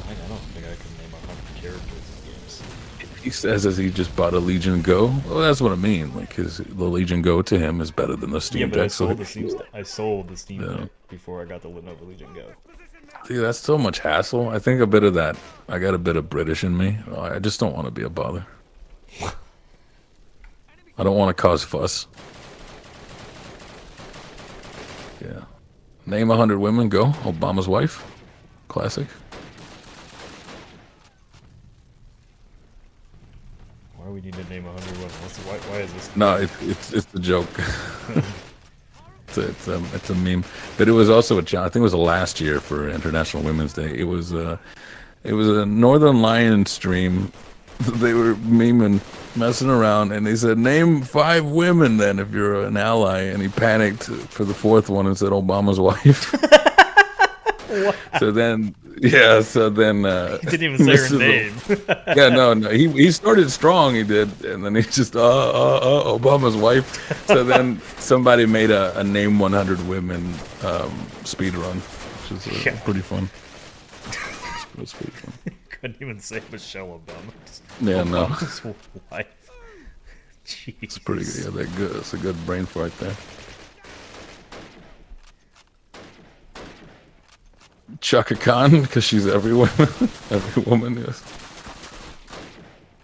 I don't think I can name 100 characters in games.
He says as he just bought a Legion Go. Well, that's what I mean. Like the Legion Go to him is better than the Steam
Yeah, but
Deck.
I sold the Steam Deck before I got the Lenovo Legion Go.
See, that's so much hassle. I think a bit of that. I got a bit of British in me. I just don't want to be a bother. I don't want to cause fuss. Yeah. Name 100 women. Go. Obama's wife. Classic.
Why do we need to name 100 women? Why is this?
No, it's a joke. It's a meme. But it was also I think it was last year for International Women's Day. It was a Northern Lion stream. They were memeing, messing around, and they said, "Name 5 women then if you're an ally." And he panicked for the 4th one and said Obama's wife. So then
He didn't even say her name.
Yeah, no, he started strong, he did, and then he just Obama's wife. So then somebody made a name 100 women speed run, which is pretty fun. Speed run.
Couldn't even say Michelle Obama.
Yeah, no,
Obama's wife. Jeez.
it's pretty good. Yeah, that good. It's a good brain fart there. Chaka Khan, because she's every woman, yes.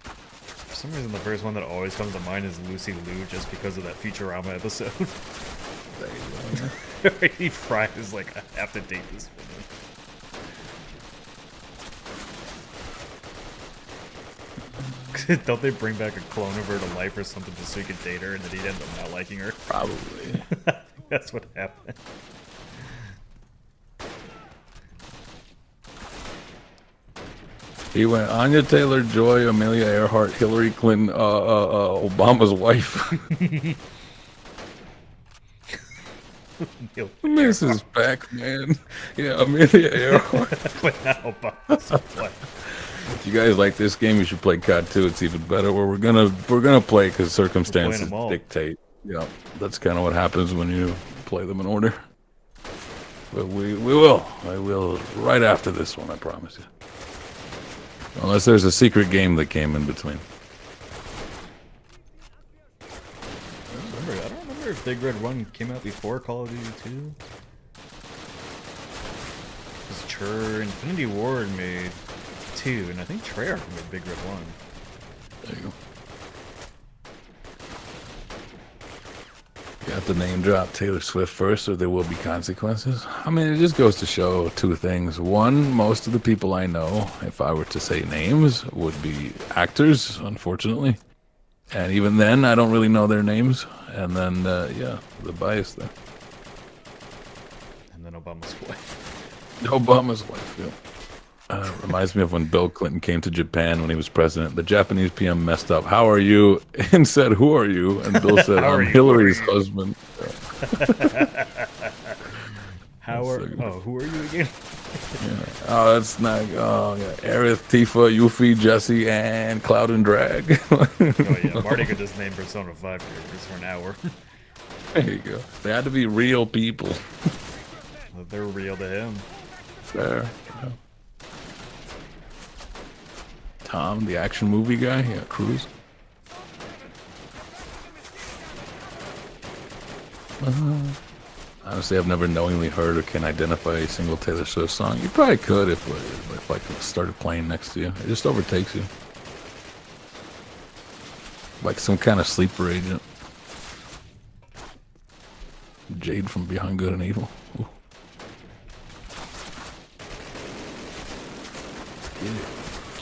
For some reason, the first one that always comes to mind is Lucy Liu, just because of that Futurama episode.
There you go.
He Fry is like, I have to date this woman. Don't they bring back a clone of her to life or something just so you could date her, and then he'd end up not liking her?
Probably.
That's what happened.
He went Anya Taylor-Joy, Amelia Earhart, Hillary Clinton, Obama's wife. Mrs. Pac-Man. Yeah, Amelia Earhart.
But now Obama's wife.
If you guys like this game, you should play COD 2. It's even better. Where we're gonna play because circumstances
them all.
dictate. Yeah, that's kind of what happens when you play them in order. But we will. I will right after this one. I promise you. Unless there's a secret game that came in between.
I don't remember if Big Red 1 came out before Call of Duty 2. Because Infinity Ward made 2, and I think Treyarch made Big Red 1.
There you go. You have to name drop Taylor Swift first, or there will be consequences. I mean, it just goes to show 2 things. One, most of the people I know, if I were to say names, would be actors, unfortunately. And even then, I don't really know their names. And then, yeah, the bias there.
And then Obama's wife.
Obama's wife, yeah. Reminds me of when Bill Clinton came to Japan when he was president. The Japanese PM messed up. "How are you?" and said, "Who are you?" And Bill said, "I'm Hillary's husband."
Who are you again?
Yeah. Oh, that's not. Oh, yeah. Aerith, Tifa, Yuffie, Jesse, and Cloud and Drag.
Oh yeah, Marty could just name Persona 5 characters for an hour.
There you go. They had to be real people.
They're real to him.
Fair. Yeah. Tom, the action movie guy. Yeah, Cruise. Honestly, I've never knowingly heard or can identify a single Taylor Swift song. You probably could if like it started playing next to you. It just overtakes you. Like some kind of sleeper agent. Jade from Beyond Good and Evil. Ooh.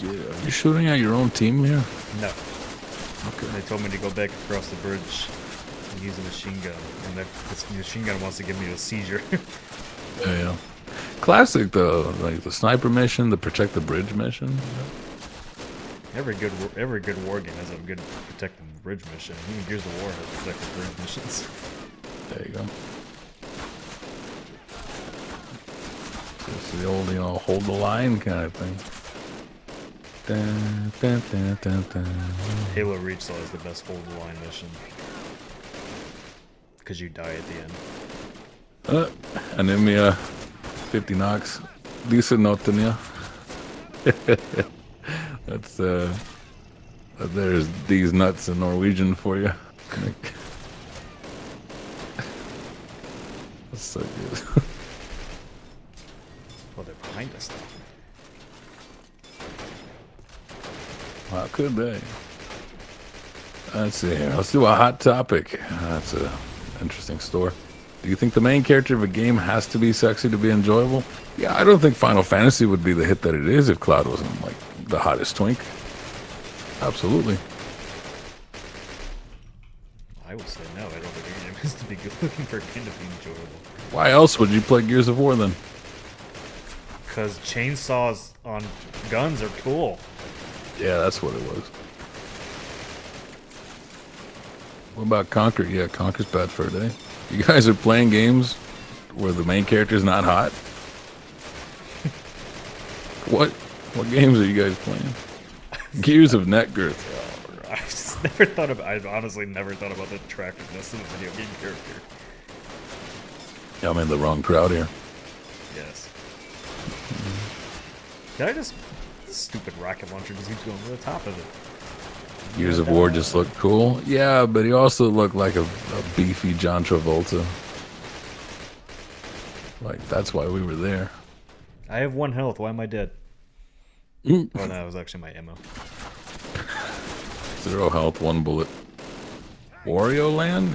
Are you shooting at your own team here?
No.
Okay.
They told me to go back across the bridge and use a machine gun. And this machine gun wants to give me a seizure.
Yeah. Classic though, like the sniper mission, the protect the bridge mission.
Every good war game has a good protect the bridge mission. Even Gears of War has protect the bridge missions.
There you go. It's the old, hold the line kind of thing. Dun, dun, dun, dun, dun.
Halo Reach still has the best hold the line mission. Because you die at the end.
Anemia, 50 knocks. Decent nothing, yeah. That's there's these nuts in Norwegian for you. That's so good.
Well, they're behind us now.
How could they? Let's see here. Let's do a hot topic. That's a interesting store. Do you think the main character of a game has to be sexy to be enjoyable? Yeah, I don't think Final Fantasy would be the hit that it is if Cloud wasn't like the hottest twink. Absolutely.
I would say no. I don't think a game has to be good looking for a game to be enjoyable.
Why else would you play Gears of War then?
Because chainsaws on guns are cool.
Yeah, that's what it was. What about Conquer? Yeah, Conquer's bad for a day. You guys are playing games where the main character's not hot? What games are you guys playing? Gears of net girth.
I just never thought about. I honestly never thought about the attractiveness of a video game character.
Yeah, I'm in the wrong crowd here.
Yes. Did I just? This stupid rocket launcher just keeps going to the top of it.
Gears of War just looked cool. Yeah, but he also looked like a beefy John Travolta. Like, that's why we were there.
I have 1 health. Why am I dead?
Mm.
Oh no, it was actually my ammo.
0 health, 1 bullet. Wario Land?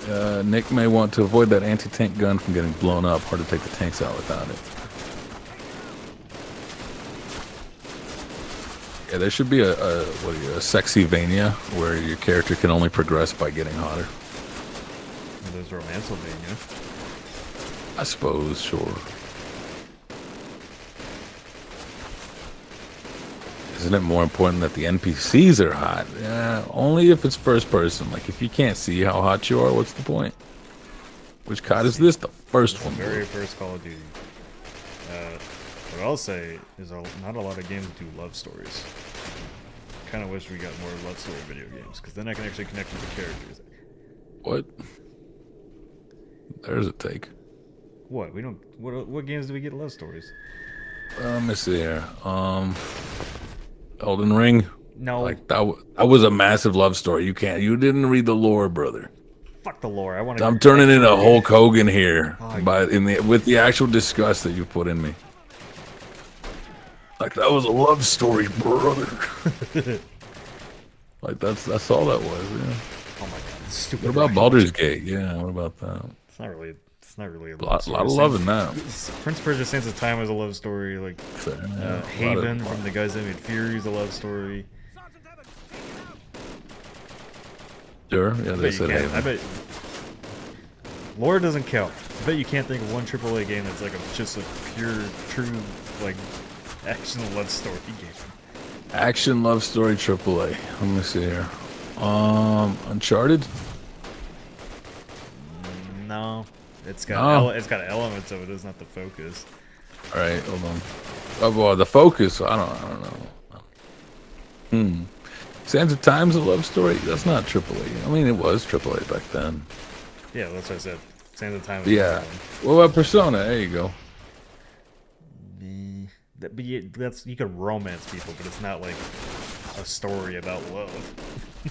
Yeah. Nick may want to avoid that anti-tank gun from getting blown up. Hard to take the tanks out without it. Yeah, there should be a sexy Vania where your character can only progress by getting hotter.
There's Romancevania.
I suppose, sure. Isn't it more important that the NPCs are hot? Yeah, only if it's first person. Like, if you can't see how hot you are, what's the point? Which COD is this? The first one.
The very first Call of Duty. What I'll say is not a lot of games do love stories. Kind of wish we got more love story video games, because then I can actually connect with the characters.
What? There's a take.
What? We don't. What games do we get love stories?
Let me see here. Elden Ring.
No.
Like that was a massive love story. You didn't read the lore, brother.
Fuck the lore. I want to.
I'm turning into Hulk Hogan here,
Oh,
with the actual disgust that you put in me. Like, that was a love story, brother. Like, that's all that was, yeah.
Oh my god, stupid.
What about Baldur's Gate? Yeah, what about that?
It's not really a
Lot
love
of
story.
love in that.
Prince Persia: Sands of Time was a love story. Like Haven from the guys that made Fury is a love story.
Sure, yeah, they said Haven.
I bet lore doesn't count. I bet you can't think of one AAA game that's like just a pure, true, like action love story game.
Action love story AAA. Let me see here. Uncharted.
No, it's got elements of it. It's not the focus.
All right, hold on. Oh, well, the focus. I don't know. Sands of Time's a love story. That's not AAA. I mean, it was AAA back then.
Yeah, that's what I said. Sands of Time.
Yeah. What about Persona? There you go.
But you can romance people, but it's not like a story about love.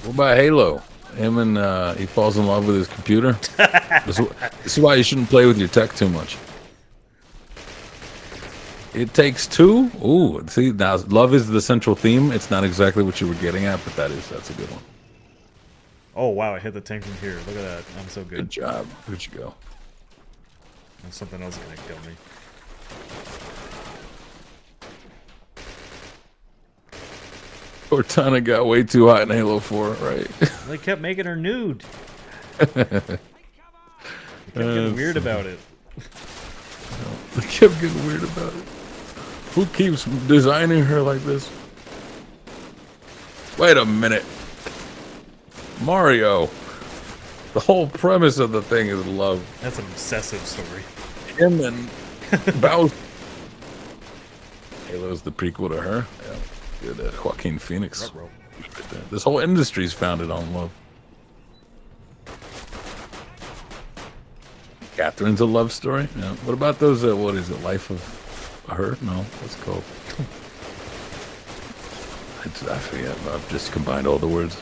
What about Halo? Him and he falls in love with his computer. This is why you shouldn't play with your tech too much. It Takes Two. Ooh, see, now love is the central theme. It's not exactly what you were getting at, but that's a good one.
Oh wow, I hit the tank from here. Look at that. I'm so good.
Good job. Where'd you go?
And something else is gonna kill me.
Cortana got way too hot in Halo 4, right?
They kept making her nude. They kept getting weird about it.
They kept getting weird about it. Who keeps designing her like this? Wait a minute. Mario. The whole premise of the thing is love.
That's an obsessive story.
him and Bowser. Halo's the prequel to her. Yeah, good. Joaquin Phoenix.
Ruh-roh.
Right there. This whole industry's founded on love. Catherine's a love story. Yeah. What about those? What is it? Life of Her? No, what's it called? I forget. I've just combined all the words.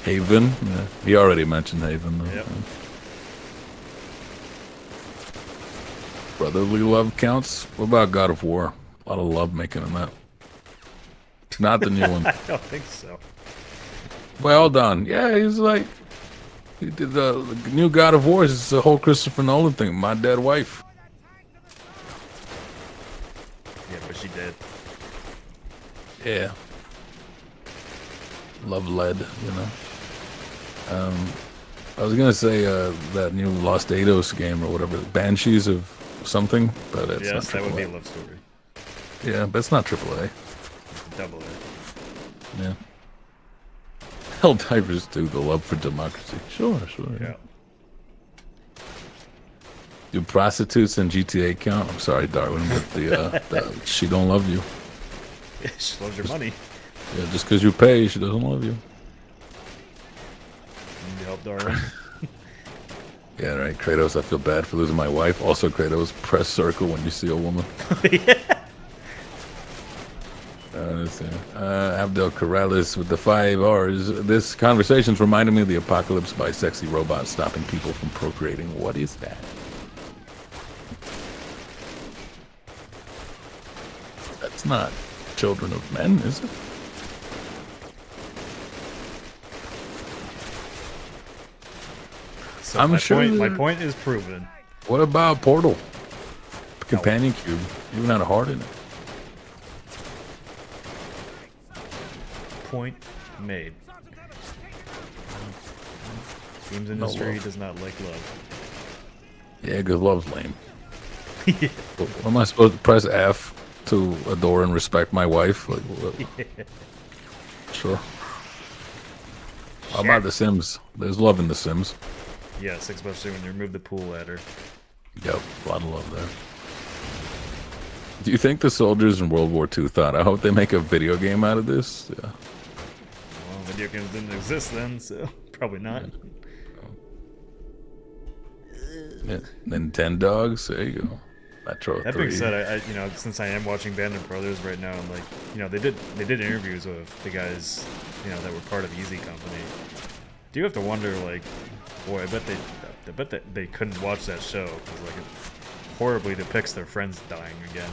Haven. Yeah. He already mentioned Haven. Though.
Yep.
Yeah. Brotherly love counts. What about God of War? A lot of love making in that. Not the new one.
I don't think so.
Well done. Yeah, he's like, he did the new God of War. It's the whole Christopher Nolan thing. My dead wife.
Yeah, but she did.
Yeah. Love lead, you know. I was gonna say that new Lost Eidos game or whatever, Banshees of something, but it's
Yes,
not
that would be a
AAA.
love story.
Yeah, but it's not AAA.
Double A.
Yeah. Helldivers do the love for democracy. Sure.
Yeah.
Do prostitutes in GTA count? I'm sorry, Darwin, but the she don't love you.
She loves your money.
Yeah, just because you pay, she doesn't love you.
Need help, Darwin.
Yeah, right. Kratos, I feel bad for losing my wife. Also, Kratos, press circle when you see a woman. Let's see. Abdel Corrales with the 5 R's. This conversation's reminded me of the apocalypse by sexy robots stopping people from procreating. What is that? That's not children of men, is it?
So
I'm
my
sure
point, my
that-
point is proven.
What about Portal? Companion cube. Even had a heart in it.
Point made. Games industry
love.
does not like love.
Yeah, because love's lame. What am I supposed to press F to adore and respect my wife? Like, what? Sure. How about The Sims? There's love in The Sims.
Yes, especially when you remove the pool ladder.
Yep, a lot of love there. Do you think the soldiers in World War II thought, I hope they make a video game out of this? Yeah.
Well, video games didn't exist then, so probably not.
Yeah. Nintendogs, there you go. Metro
That
3.
being said, I you know, since I am watching Band of Brothers right now, I'm like, you know, they did interviews with the guys, you know, that were part of Easy Company. Do you have to wonder, like, boy, I bet they couldn't watch that show because like it horribly depicts their friends dying again.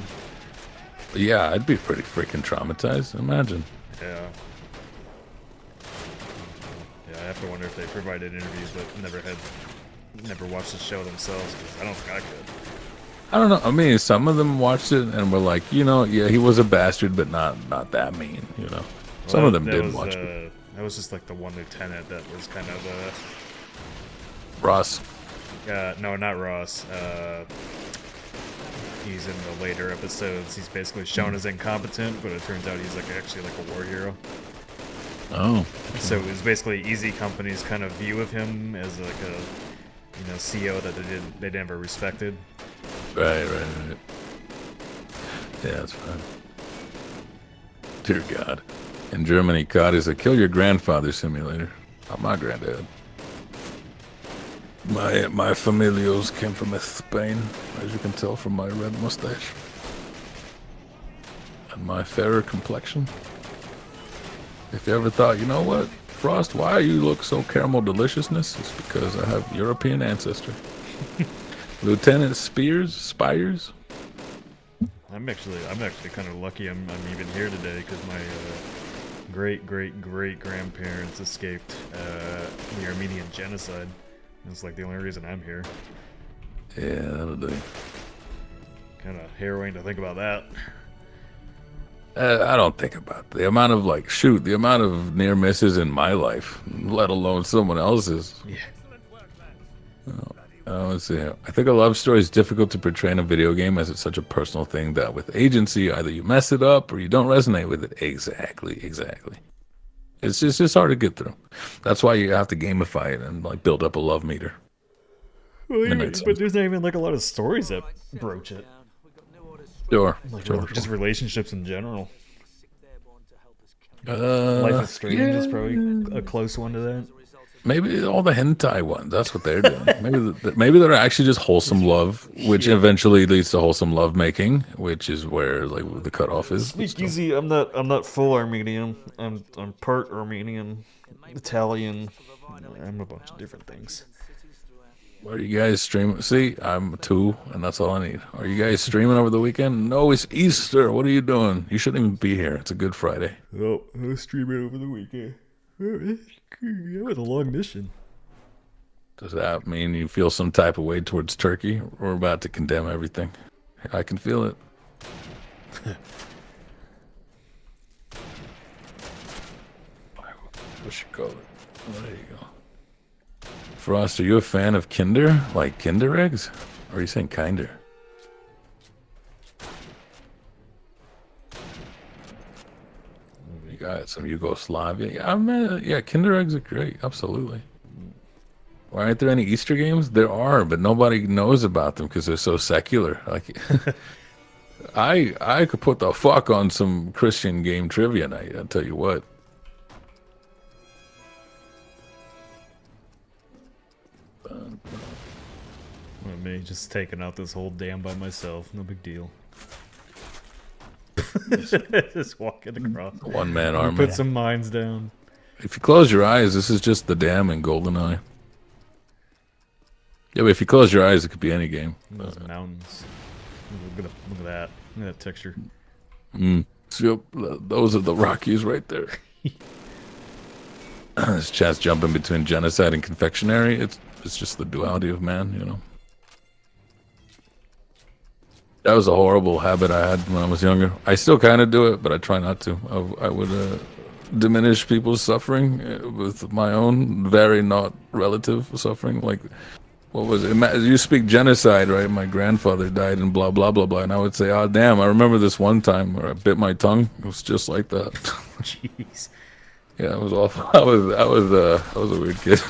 Yeah, I'd be pretty freaking traumatized. Imagine.
Yeah. Yeah, I have to wonder if they provided interviews but never watched the show themselves because I don't think I could.
I don't know. I mean, some of them watched it and were like, you know, yeah, he was a bastard, but not that mean, you know. Some of them did watch it.
That was just like the one lieutenant that was kind of
Ross.
no, not Ross. He's in the later episodes. He's basically shown as incompetent, but it turns out he's like actually like a war hero.
Oh.
So it was basically Easy Company's kind of view of him as like a, you know, CEO that they never respected.
Right. Yeah, that's fine. Dear God. In Germany, COD is a kill your grandfather simulator. Not my granddad. My familiars came from Spain, as you can tell from my red mustache. And my fairer complexion. If you ever thought, you know what, Frost, why you look so caramel deliciousness? It's because I have European ancestry. Lieutenant Spires?
I'm actually kind of lucky I'm even here today because my great grandparents escaped the Armenian genocide. That's like the only reason I'm here.
Yeah, that'll do.
Kind of harrowing to think about that.
I don't think about the amount of the amount of near misses in my life, let alone someone else's.
Yeah.
Let's see. I think a love story is difficult to portray in a video game as it's such a personal thing that with agency, either you mess it up or you don't resonate with it. Exactly. It's just hard to get through. That's why you have to gamify it and like build up a love meter. Midnight
But
Suns.
there's not even like a lot of stories that broach it.
Sure.
Like
Sure.
just relationships in general. Life is Strange is probably a close one to that.
Maybe all the hentai ones. That's what they're doing. Maybe they're actually just wholesome love, which eventually leads to wholesome love making, which is where like the cutoff is. but
Speak
still.
easy. I'm not full Armenian. I'm part Armenian, Italian. I'm a bunch of different things.
Are you guys streaming? See, I'm 2, and that's all I need. Are you guys streaming over the weekend? No, it's Easter. What are you doing? You shouldn't even be here. It's a Good Friday.
Oh, I'll stream it over the weekend. That was a long mission.
Does that mean you feel some type of way towards Turkey? We're about to condemn everything. I can feel it. What should call it? Oh, there you go. Frost, are you a fan of Kinder? Like Kinder eggs? Or are you saying kinder? You got some Yugoslavia. Yeah, Kinder eggs are great. Absolutely. Why aren't there any Easter games? There are, but nobody knows about them because they're so secular. Like, I could put the fuck on some Christian game trivia night. I'll tell you what.
Me just taking out this whole dam by myself. No big deal. Just walking across.
One man army.
Put some mines down.
If you close your eyes, this is just the dam in GoldenEye. Yeah, but if you close your eyes, it could be any game.
Those mountains. Look at that. Look at that texture.
So, those are the Rockies right there. This chat's jumping between genocide and confectionery. It's just the duality of man, you know. That was a horrible habit I had when I was younger. I still kind of do it, but I try not to. I would diminish people's suffering with my own very not relative suffering. Like, what was it? You speak genocide, right? My grandfather died and blah, blah, blah, blah. And I would say, oh, damn, I remember this one time where I bit my tongue. It was just like that.
Jeez.
Yeah, it was awful. I was a weird kid.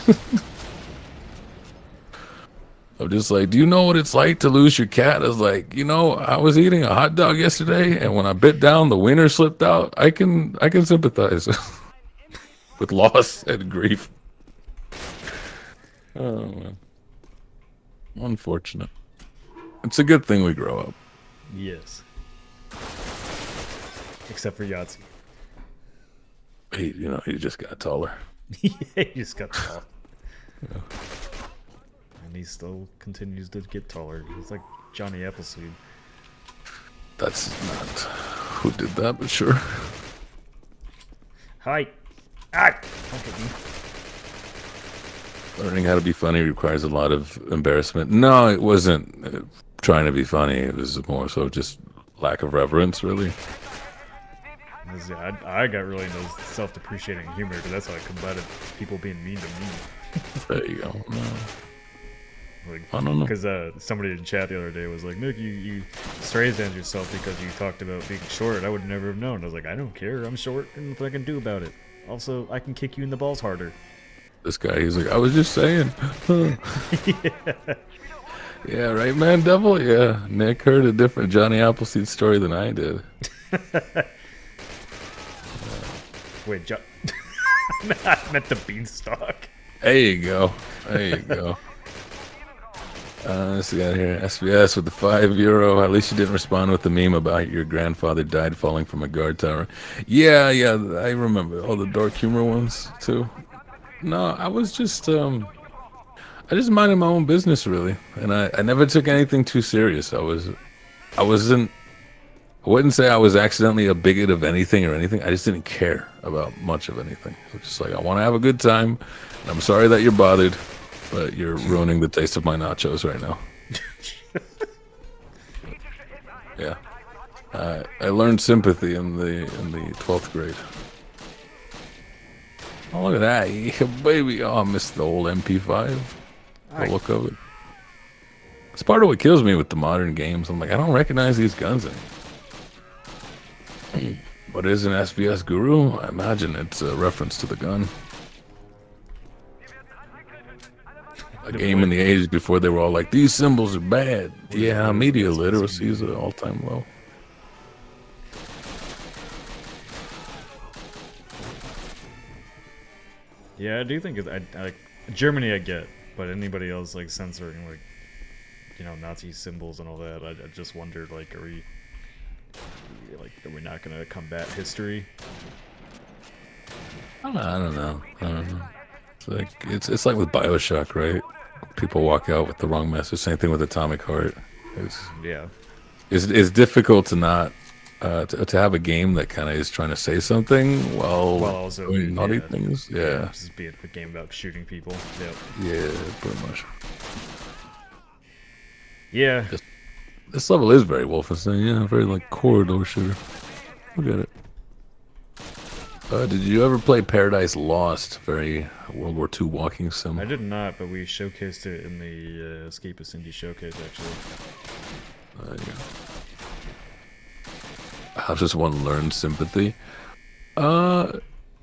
I'm just like, do you know what it's like to lose your cat? I was like, I was eating a hot dog yesterday, and when I bit down, the wiener slipped out. I can sympathize with loss and grief. Oh man, unfortunate. It's a good thing we grow up.
Yes. Except for Yahtzee.
He just got taller.
He just got tall. Yeah. And he still continues to get taller. He's like Johnny Appleseed.
That's not who did that, but sure.
Hi. Ah! Don't get me.
Learning how to be funny requires a lot of embarrassment. No, it wasn't trying to be funny. It was more so just lack of reverence, really.
Yeah, I got really into self-depreciating humor because that's how I combated people being mean to me.
There you go. No.
Like,
I don't know.
Because somebody in chat the other day was like, Nick, you strange yourself because you talked about being short. I would never have known. I was like, I don't care. I'm short and nothing I can do about it. Also, I can kick you in the balls harder.
This guy, he's like, I was just saying. Yeah, right, man, devil? Yeah, Nick heard a different Johnny Appleseed story than I did.
Wait, I meant the beanstalk.
There you go. There you go. This guy here, SBS with the €5. At least you didn't respond with the meme about your grandfather died falling from a guard tower. Yeah, I remember all the dark humor ones too. No, I was just I just minded my own business really, and I never took anything too serious. I wouldn't say I was accidentally a bigot of anything or anything. I just didn't care about much of anything. I was just like, I want to have a good time. And I'm sorry that you're bothered, but you're ruining the taste of my nachos right now. Yeah, I learned sympathy in the 12th grade. Oh, look at that, yeah, baby! Oh, I missed the old MP5. The look of it. It's part of what kills me with the modern games. I'm like, I don't recognize these guns anymore. What is an SBS guru? I imagine it's a reference to the gun. a game in the '80s before they were all like, these symbols are bad. Yeah, media literacy is at an all-time low.
Yeah, I do think I like Germany. I get, but anybody else like censoring like Nazi symbols and all that. I just wondered like, are we not gonna combat history?
I don't know. It's like with BioShock, right? People walk out with the wrong message. Same thing with Atomic Heart. It's difficult to not to have a game that kind of is trying to say something while
also
doing naughty things. Yeah,
just be a game about shooting people. Yep.
Yeah, pretty much.
Yeah.
This level is very Wolfenstein. Yeah, very like corridor shooter. Look at it. Did you ever play Paradise Lost? Very World War II walking sim.
I did not, but we showcased it in the Escapist Indie Showcase, actually.
There you go. I just want to learn sympathy.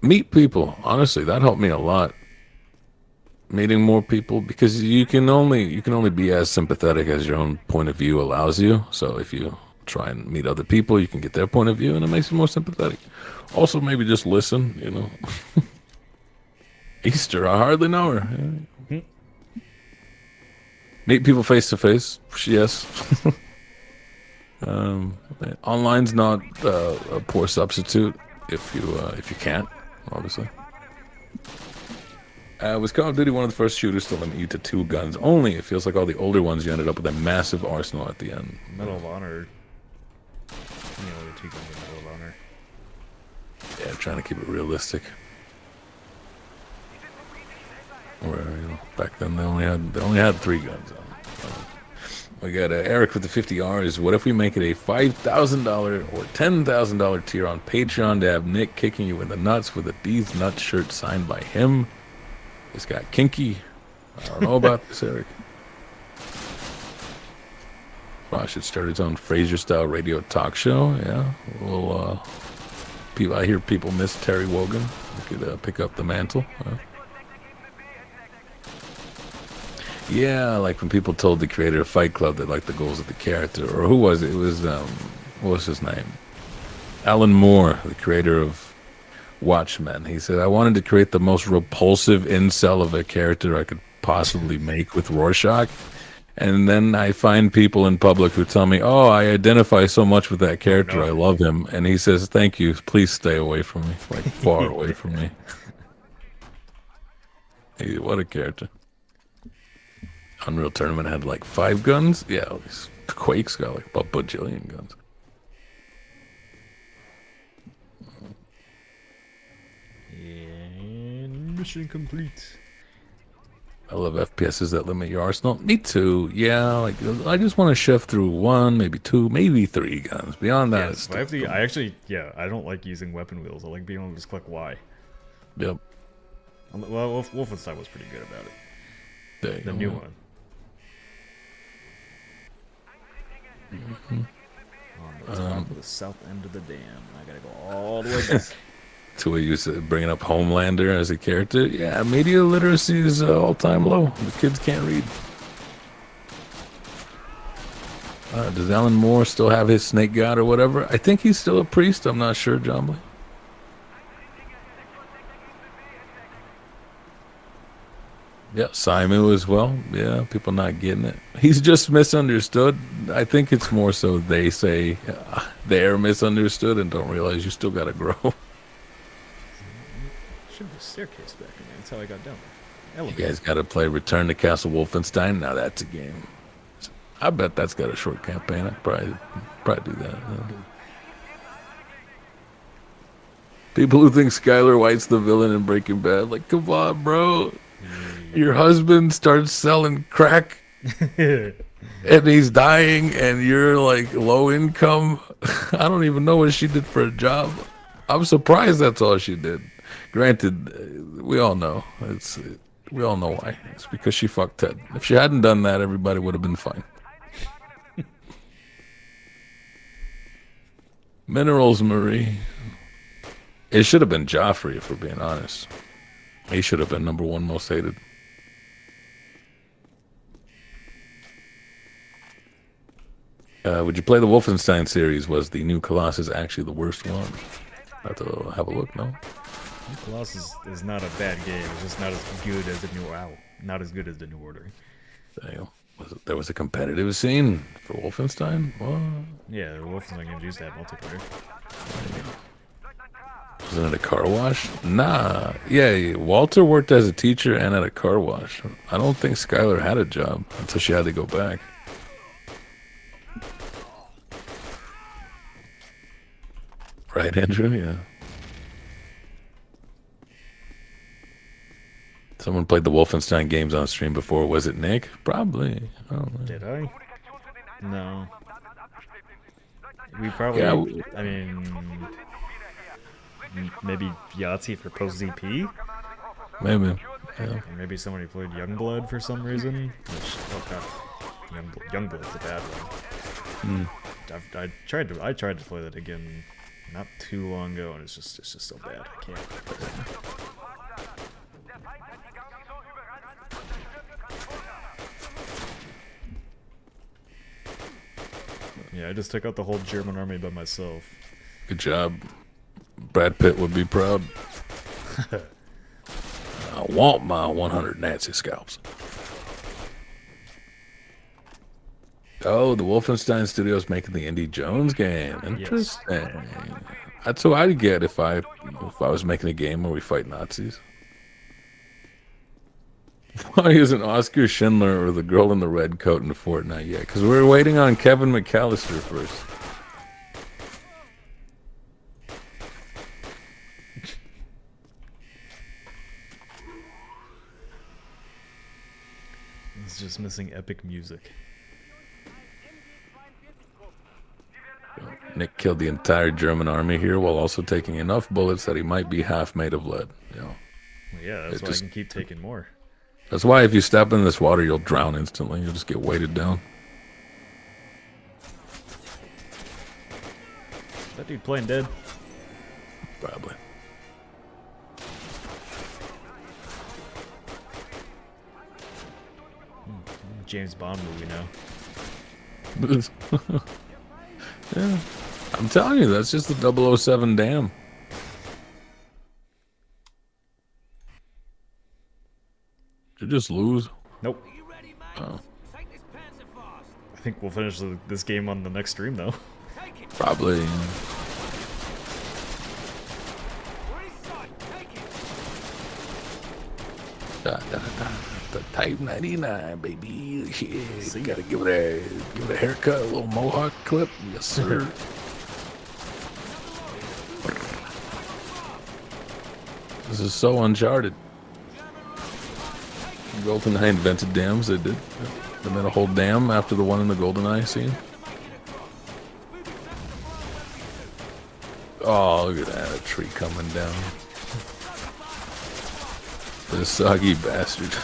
Meet people. Honestly, that helped me a lot. Meeting more people, because you can only be as sympathetic as your own point of view allows you. So if you try and meet other people, you can get their point of view, and it makes you more sympathetic. Also, maybe just listen. Easter, I hardly know her. Meet people face to face. Yes. Online's not a poor substitute if you can't, obviously. Was Call of Duty one of the first shooters to limit you to 2 guns only? It feels like all the older ones you ended up with a massive arsenal at the end.
Medal of Honor. The 2 guns in Medal of Honor.
Yeah, trying to keep it realistic. Where back then they only had 3 guns on. We got Eric with the 50 R's. What if we make it a $5,000 or $10,000 tier on Patreon to have Nick kicking you in the nuts with a These Nuts shirt signed by him? It's got kinky. I don't know about this, Eric. Probably should start his own Frasier-style radio talk show. Yeah, well, I hear people miss Terry Wogan. We could pick up the mantle. Yeah, like when people told the creator of Fight Club they liked the goals of the character, or who was it? It was what was his name? Alan Moore, the creator of Watchmen. He said, I wanted to create the most repulsive incel of a character I could possibly make with Rorschach. And then I find people in public who tell me, oh, I identify so much with that character. I love him. And he says, thank you. Please stay away from me. Like, far away from me. Hey, what a character. Unreal Tournament had like 5 guns. Yeah, these Quake's got like a bajillion guns.
And mission complete.
I love FPSs that limit your arsenal. Me too. Yeah, like I just want to shift through 1, maybe 2, maybe 3 guns. Beyond that, it's
I don't like using weapon wheels. I like being able to just click Y.
Yep.
Well, Wolfenstein was pretty good about it. The new one. On the top of the south end of the dam. I gotta go all the way back.
To what you said, bringing up Homelander as a character. Yeah, media literacy is all-time low. The kids can't read. Does Alan Moore still have his snake god or whatever? I think he's still a priest. I'm not sure, John Boy. Yeah, Simu as well. Yeah, people not getting it. He's just misunderstood. I think it's more so they say they're misunderstood and don't realize you still gotta grow.
Should be a staircase back in there. That's how I got down there.
You guys gotta play Return to Castle Wolfenstein. Now that's a game. I bet that's got a short campaign. I'd probably do that. Yeah. People who think Skylar White's the villain in Breaking Bad, like, come on, bro. Your husband starts selling crack and he's dying and you're like low income. I don't even know what she did for a job. I'm surprised that's all she did. Granted, we all know. We all know why. It's because she fucked Ted. If she hadn't done that, everybody would have been fine. Minerals Marie. It should have been Joffrey, if we're being honest. He should have been #1 most hated. Would you play the Wolfenstein series? Was the New Colossus actually the worst one? I have to have a look. No.
Colossus is not a bad game. It's just not as good as the new. Wow, not as good as the New Order.
Damn. There was a competitive scene for Wolfenstein. What?
Yeah, the Wolfenstein games used to have multiplayer.
Wasn't it a car wash? Nah. Yeah, Walter worked as a teacher and at a car wash. I don't think Skylar had a job until she had to go back. Right, Andrew? Yeah. Someone played the Wolfenstein games on stream before. Was it Nick? Probably. I don't know.
Did I? No. We probably.
Yeah,
I mean, maybe Yahtzee for post ZP,
maybe. Yeah.
or maybe somebody played Youngblood for some reason. Which, Youngblood's a bad one. I tried to play that again not too long ago, and it's just so bad. I can't. Yeah, I just took out the whole German army by myself.
Good job. Brad Pitt would be proud. I want my 100 Nazi scalps. Oh, the Wolfenstein Studios making the Indy Jones game. Interesting. Yes. That's who I'd get if I was making a game where we fight Nazis. Why isn't Oscar Schindler or the girl in the red coat in Fortnite yet? Because we're waiting on Kevin McAllister first.
It's just missing epic music.
Nick killed the entire German army here while also taking enough bullets that he might be half made of lead. You know,
well, yeah, that's why I can keep taking more.
That's why if you step in this water, you'll drown instantly. You'll just get weighted down.
Is that dude playing dead?
Probably.
James Bond movie now.
Yeah, I'm telling you, that's just the 007 dam. Did you just lose?
Nope.
Oh.
I think we'll finish this game on the next stream, though.
Probably. The Type 99, baby. Yeah, gotta give it a haircut, a little mohawk clip. Yes, sir. This is so Uncharted. GoldenEye invented dams. They did. They made a whole dam after the one in the GoldenEye scene. Oh, look at that. A tree coming down. This soggy bastard.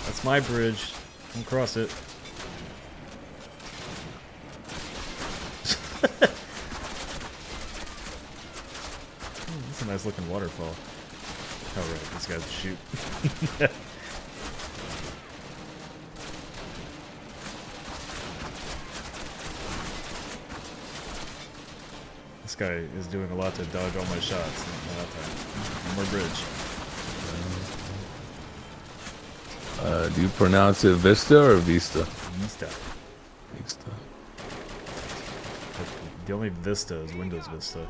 That's my bridge. Don't cross it. That's a nice looking waterfall. Oh right, this guy's a shoot. This guy is doing a lot to dodge all my shots. One more bridge.
Do you pronounce it Vista or Vista?
Vista.
Vista.
The only Vista is Windows Vista.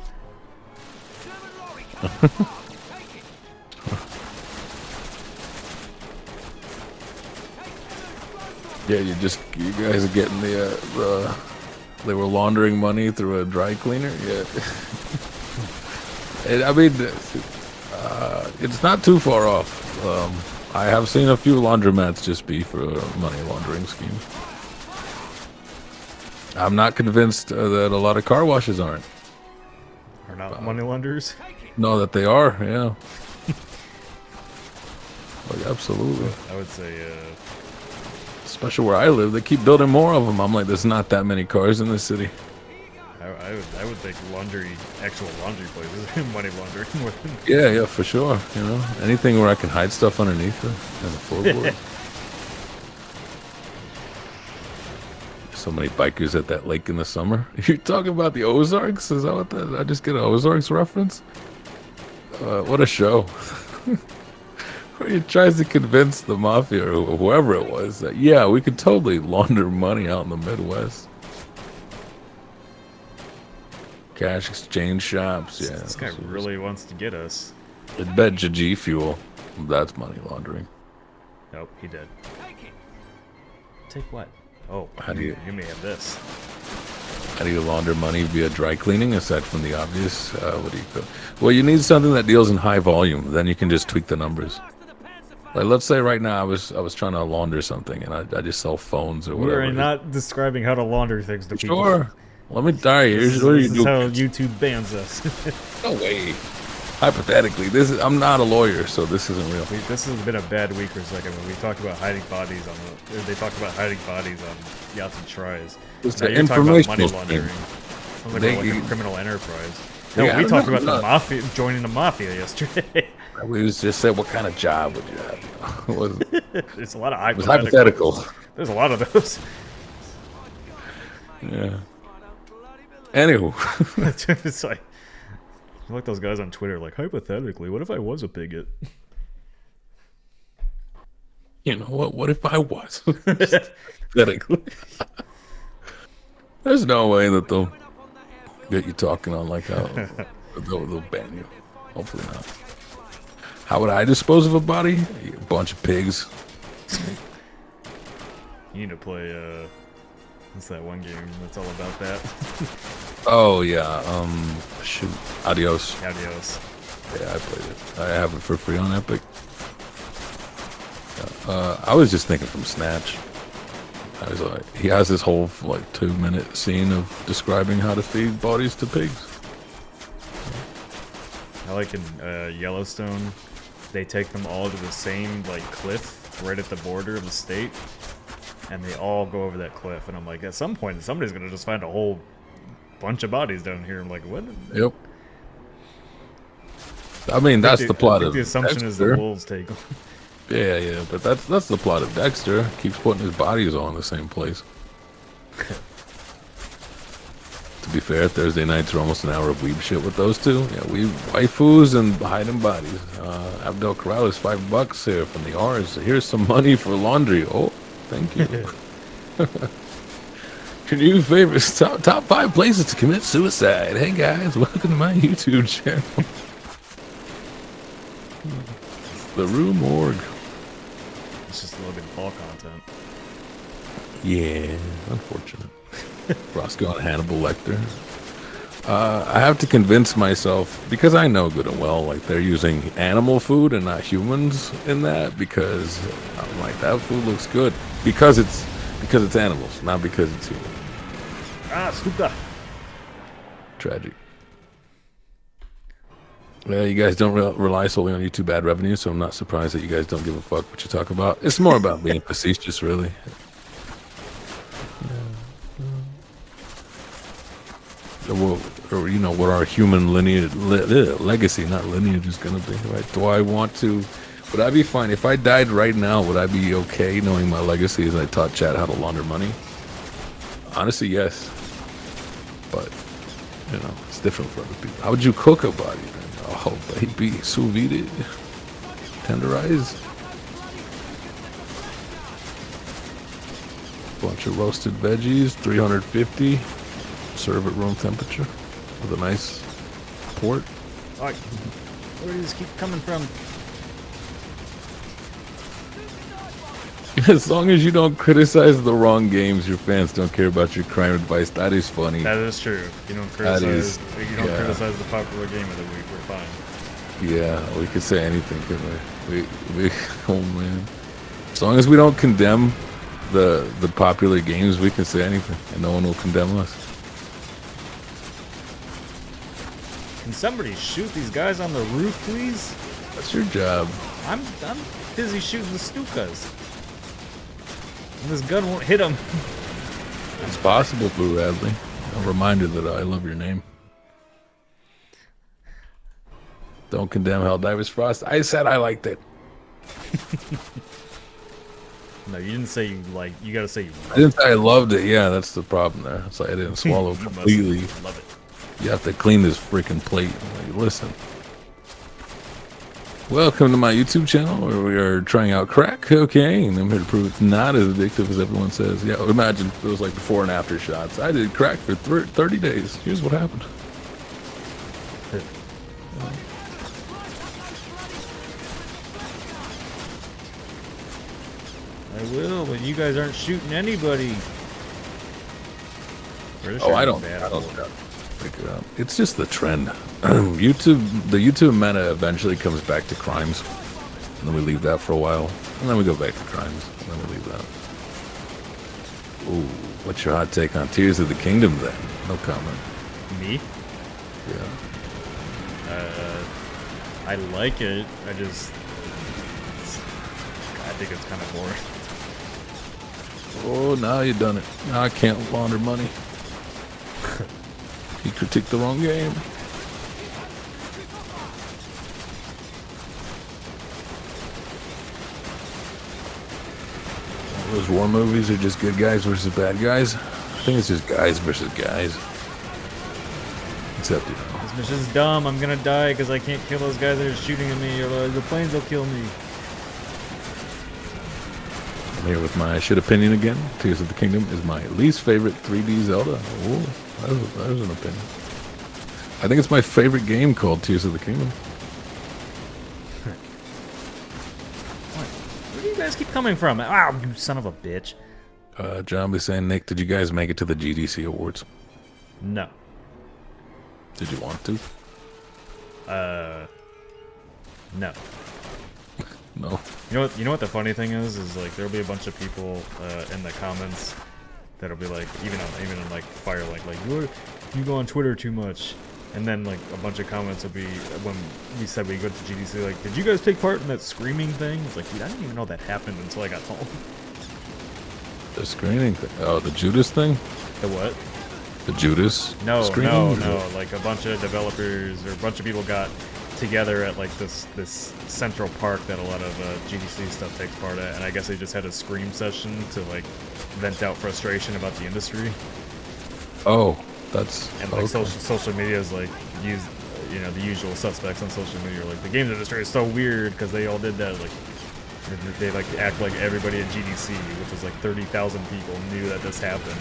Yeah, you guys are getting they were laundering money through a dry cleaner. Yeah. I mean, it's not too far off. I have seen a few laundromats just be for a money laundering scheme. I'm not convinced that a lot of car washes aren't.
Are not money launderers?
No, that they are, yeah. Like, absolutely.
I would say,
especially where I live, they keep building more of them. I'm like, there's not that many cars in the city.
I would think actual laundry places, money laundering more than.
Yeah, for sure. You know, anything where I can hide stuff underneath it and the floorboard. So many bikers at that lake in the summer. You're talking about the Ozarks? Is that what that? Did I just get an Ozarks reference? What a show. Where he tries to convince the mafia or whoever it was that, yeah, we could totally launder money out in the Midwest. Cash exchange shops, yeah.
This guy really wants to get us.
I bet G fuel. That's money laundering.
Nope, he did. Take what? Oh,
How do you-
you may have this.
How do you launder money via dry cleaning, aside from the obvious? What do you call? Well, you need something that deals in high volume. Then you can just tweak the numbers. Like, let's say right now I was trying to launder something, and I just sell phones or whatever.
We're not describing how to launder things to people.
Sure. Let me die. Here's what
This
you
is
do.
how YouTube bans us.
No way. Hypothetically, I'm not a lawyer, so this isn't real.
This has been a bad week for a second when we talked about hiding bodies on the. They talked about hiding bodies on yachts and tries.
It's
Now
an
you're talking about money
informational
laundering.
thing.
Sounds like,
They-
we're like a criminal enterprise.
Yeah,
No,
I
we
don't
talked
know.
about the mafia, joining the mafia yesterday.
We was just said, what kind of job would you have? It was,
There's a lot of
it was hypothetical.
There's a lot of those.
Yeah. Anywho,
It's like those guys on Twitter, like, hypothetically, what if I was a bigot?
you know what? What if I was? Hypothetically. There's no way that they'll get you talking on like how they'll ban you. Hopefully not. How would I dispose of a body? A bunch of pigs.
You need to play, what's that one game that's all about that?
Oh yeah. Shoot. Adios.
Adios.
Yeah, I played it. I have it for free on Epic. I was just thinking from Snatch. I was like, he has this whole like 2-minute scene of describing how to feed bodies to pigs.
I like in Yellowstone, they take them all to the same like cliff right at the border of the state, and they all go over that cliff. And I'm like, at some point, somebody's gonna just find a whole bunch of bodies down here. I'm like, what?
Yep. I mean, that's the plot of
the assumption is the
Dexter.
wolves take them.
Yeah, but that's the plot of Dexter. Keeps putting his bodies all in the same place. To be fair, Thursday nights are almost an hour of weeb shit with those two. Yeah, we waifus and hiding bodies. Abdel Corrales, $5 here from the R's. Here's some money for laundry. Oh, thank you. Your new favorites, top 5 places to commit suicide. Hey guys, welcome to my YouTube channel. The Rue Morgue.
It's just Logan Paul content.
Yeah, unfortunate. Roscoe and Hannibal Lecter. I have to convince myself, because I know good and well, like they're using animal food and not humans in that, because I'm like, that food looks good. Because it's animals, not because it's human.
Ah, Stuka.
Tragic. Well, you guys don't rely solely on YouTube ad revenue, so I'm not surprised that you guys don't give a fuck what you talk about. It's more about being facetious, really. Or you know, what our human lineage, legacy, not lineage, is gonna be, right? Do I want to? Would I be fine if I died right now? Would I be okay knowing my legacy is I taught Chad how to launder money? Honestly, yes. But you know, it's different for other people. How would you cook a body? Then? Oh, baby, sous vide, tenderized. Bunch of roasted veggies, 350. Serve at room temperature with a nice port.
Where do these keep coming from?
As long as you don't criticize the wrong games, your fans don't care about your crime advice. That is funny.
That is true. You don't
That
criticize.
is-
You don't
yeah.
criticize the popular game of the week. We're fine.
Yeah, we could say anything, couldn't we? Oh man. As long as we don't condemn the popular games, we can say anything, and no one will condemn us.
Can somebody shoot these guys on the roof, please?
That's your job.
I'm busy shooting the Stukas. And this gun won't hit them.
It's possible, Blue Radley. A reminder that I love your name. Don't condemn Helldivers Frost. I said I liked it.
No, you didn't say you like. You gotta say you
I
love
didn't say I loved it. Yeah, that's the problem there. It's like I didn't swallow
it. You must
completely.
love it.
You have to clean this freaking plate. Like, listen. Welcome to my YouTube channel where we are trying out crack cocaine. I'm here to prove it's not as addictive as everyone says. Yeah, imagine it was like before and after shots. I did crack for 30 days. Here's what happened.
I will, but you guys aren't shooting anybody.
Oh, I don't pick it up. It's just the trend. YouTube, the YouTube meta eventually comes back to crimes, and then we leave that for a while, and then we go back to crimes, and then we leave that. Ooh, what's your hot take on Tears of the Kingdom then? No comment.
Me?
Yeah.
I like it. I think it's kind of boring.
Oh, now you done it. Now I can't launder money. You critiqued the wrong game. Those war movies are just good guys versus bad guys. I think it's just guys versus guys. Except, you know.
This mission's dumb. I'm gonna die because I can't kill those guys that are shooting at me, or the planes will kill me.
I'm here with my shit opinion again. Tears of the Kingdom is my least favorite 3D Zelda. Oh, that was an opinion. I think it's my favorite game called Tears of the Kingdom.
Where do you guys keep coming from? Wow, you son of a bitch.
John be saying, Nick, did you guys make it to the GDC Awards?
No.
Did you want to?
No.
No.
You know what the funny thing is like there'll be a bunch of people in the comments that'll be like, even in like Firelight, like you go on Twitter too much, and then like a bunch of comments will be when we said we go to GDC, like, did you guys take part in that screaming thing? It's like, dude, I didn't even know that happened until I got home.
The screening thing? Oh, the Judas thing?
The what?
The Judas?
No,
screening?
no. Like a bunch of developers or a bunch of people got together at like this central park that a lot of GDC stuff takes part at, and I guess they just had a scream session to like vent out frustration about the industry.
Oh, that's
And like
okay.
social media is like used, you know, the usual suspects on social media are like, the games industry is so weird because they all did that. Like they like act like everybody at GDC, which is like 30,000 people, knew that this happened.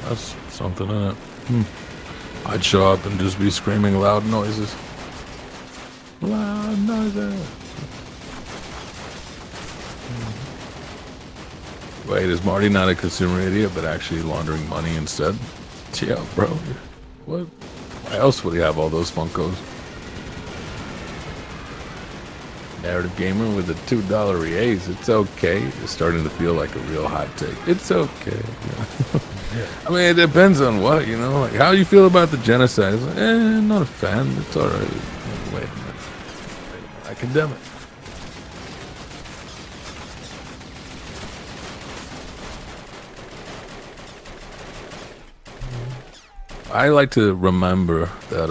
That's something in it. I'd show up and just be screaming loud noises. Loud noises. Wait, is Marty not a consumer idiot, but actually laundering money instead? Yeah, bro. What? Why else would he have all those Funkos? Narrative gamer with a $2 raise. It's okay. It's starting to feel like a real hot take. It's okay. I mean, it depends on what, you know. Like, how you feel about the genocide? It's like, not a fan. It's all right. Wait a minute. I condemn it. I like to remember that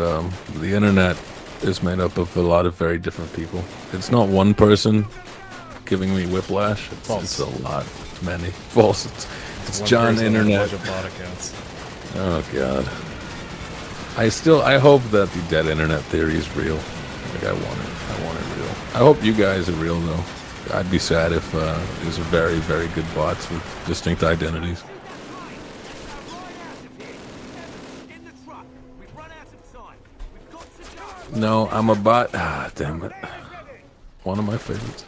the internet is made up of a lot of very different people. It's not one person giving me whiplash. It's a lot. It's many. False. It's John Internet. Oh God. I hope that the dead internet theory is real. Like I want it real. I hope you guys are real though. I'd be sad if these are very, very good bots with distinct identities. No, I'm a bot. Ah, damn it. One of my favorites.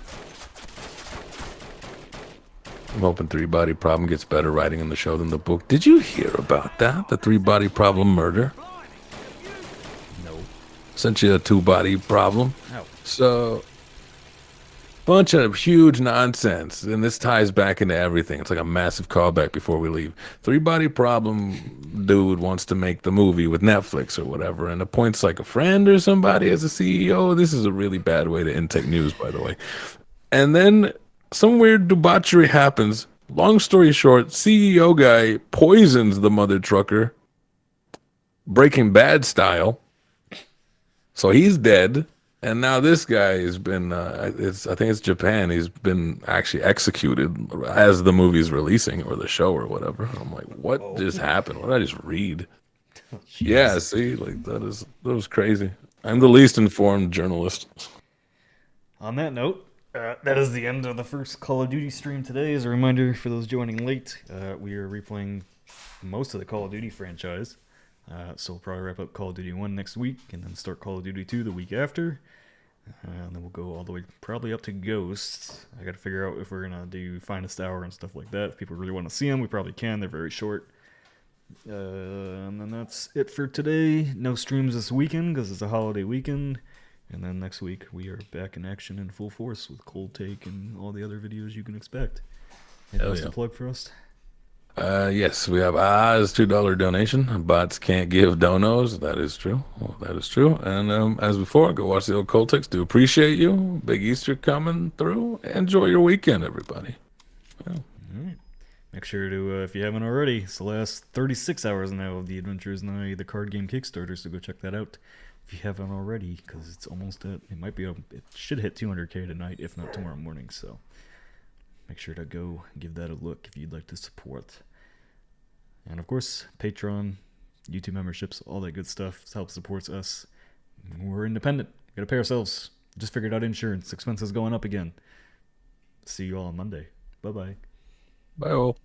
I'm hoping Three Body Problem gets better writing in the show than the book. Did you hear about that? The Three Body Problem murder?
No.
Essentially a two-body problem.
Oh.
So, bunch of huge nonsense, and this ties back into everything. It's like a massive callback before we leave. Three Body Problem dude wants to make the movie with Netflix or whatever, and appoints like a friend or somebody as a CEO. This is a really bad way to intake news, by the way. And then some weird debauchery happens. Long story short, CEO guy poisons the mother trucker, Breaking Bad style. So he's dead. And now this guy has been, I think it's Japan. He's been actually executed as the movie's releasing or the show or whatever. I'm like, what just happened? What did I just read? Yeah, see, like that was crazy. I'm the least informed journalist.
On that note, that is the end of the first Call of Duty stream today. As a reminder for those joining late, we are replaying most of the Call of Duty franchise. So we'll probably wrap up Call of Duty 1 next week and then start Call of Duty 2 the week after. And then we'll go all the way probably up to Ghosts. I gotta figure out if we're gonna do Finest Hour and stuff like that. If people really want to see them, we probably can. They're very short. And then that's it for today. No streams this weekend because it's a holiday weekend. And then next week we are back in action in full force with Cold Take and all the other videos you can expect. Anything else to plug for us?
Yes, we have Oz $2 donation. Bots can't give donos. That is true. Well, that is true. And as before, go watch the old Coltex. Do appreciate you. Big Easter coming through. Enjoy your weekend, everybody. Yeah.
All right. Make sure to, if you haven't already, it's the last 36 hours now of the Adventures Night, the card game Kickstarter, so go check that out if you haven't already, because it's almost at, it should hit 200k tonight, if not tomorrow morning, so make sure to go give that a look if you'd like to support. And of course, Patreon, YouTube memberships, all that good stuff helps supports us. We're independent. We gotta pay ourselves. Just figured out insurance. Expenses going up again. See you all on Monday. Bye-bye.
Bye all.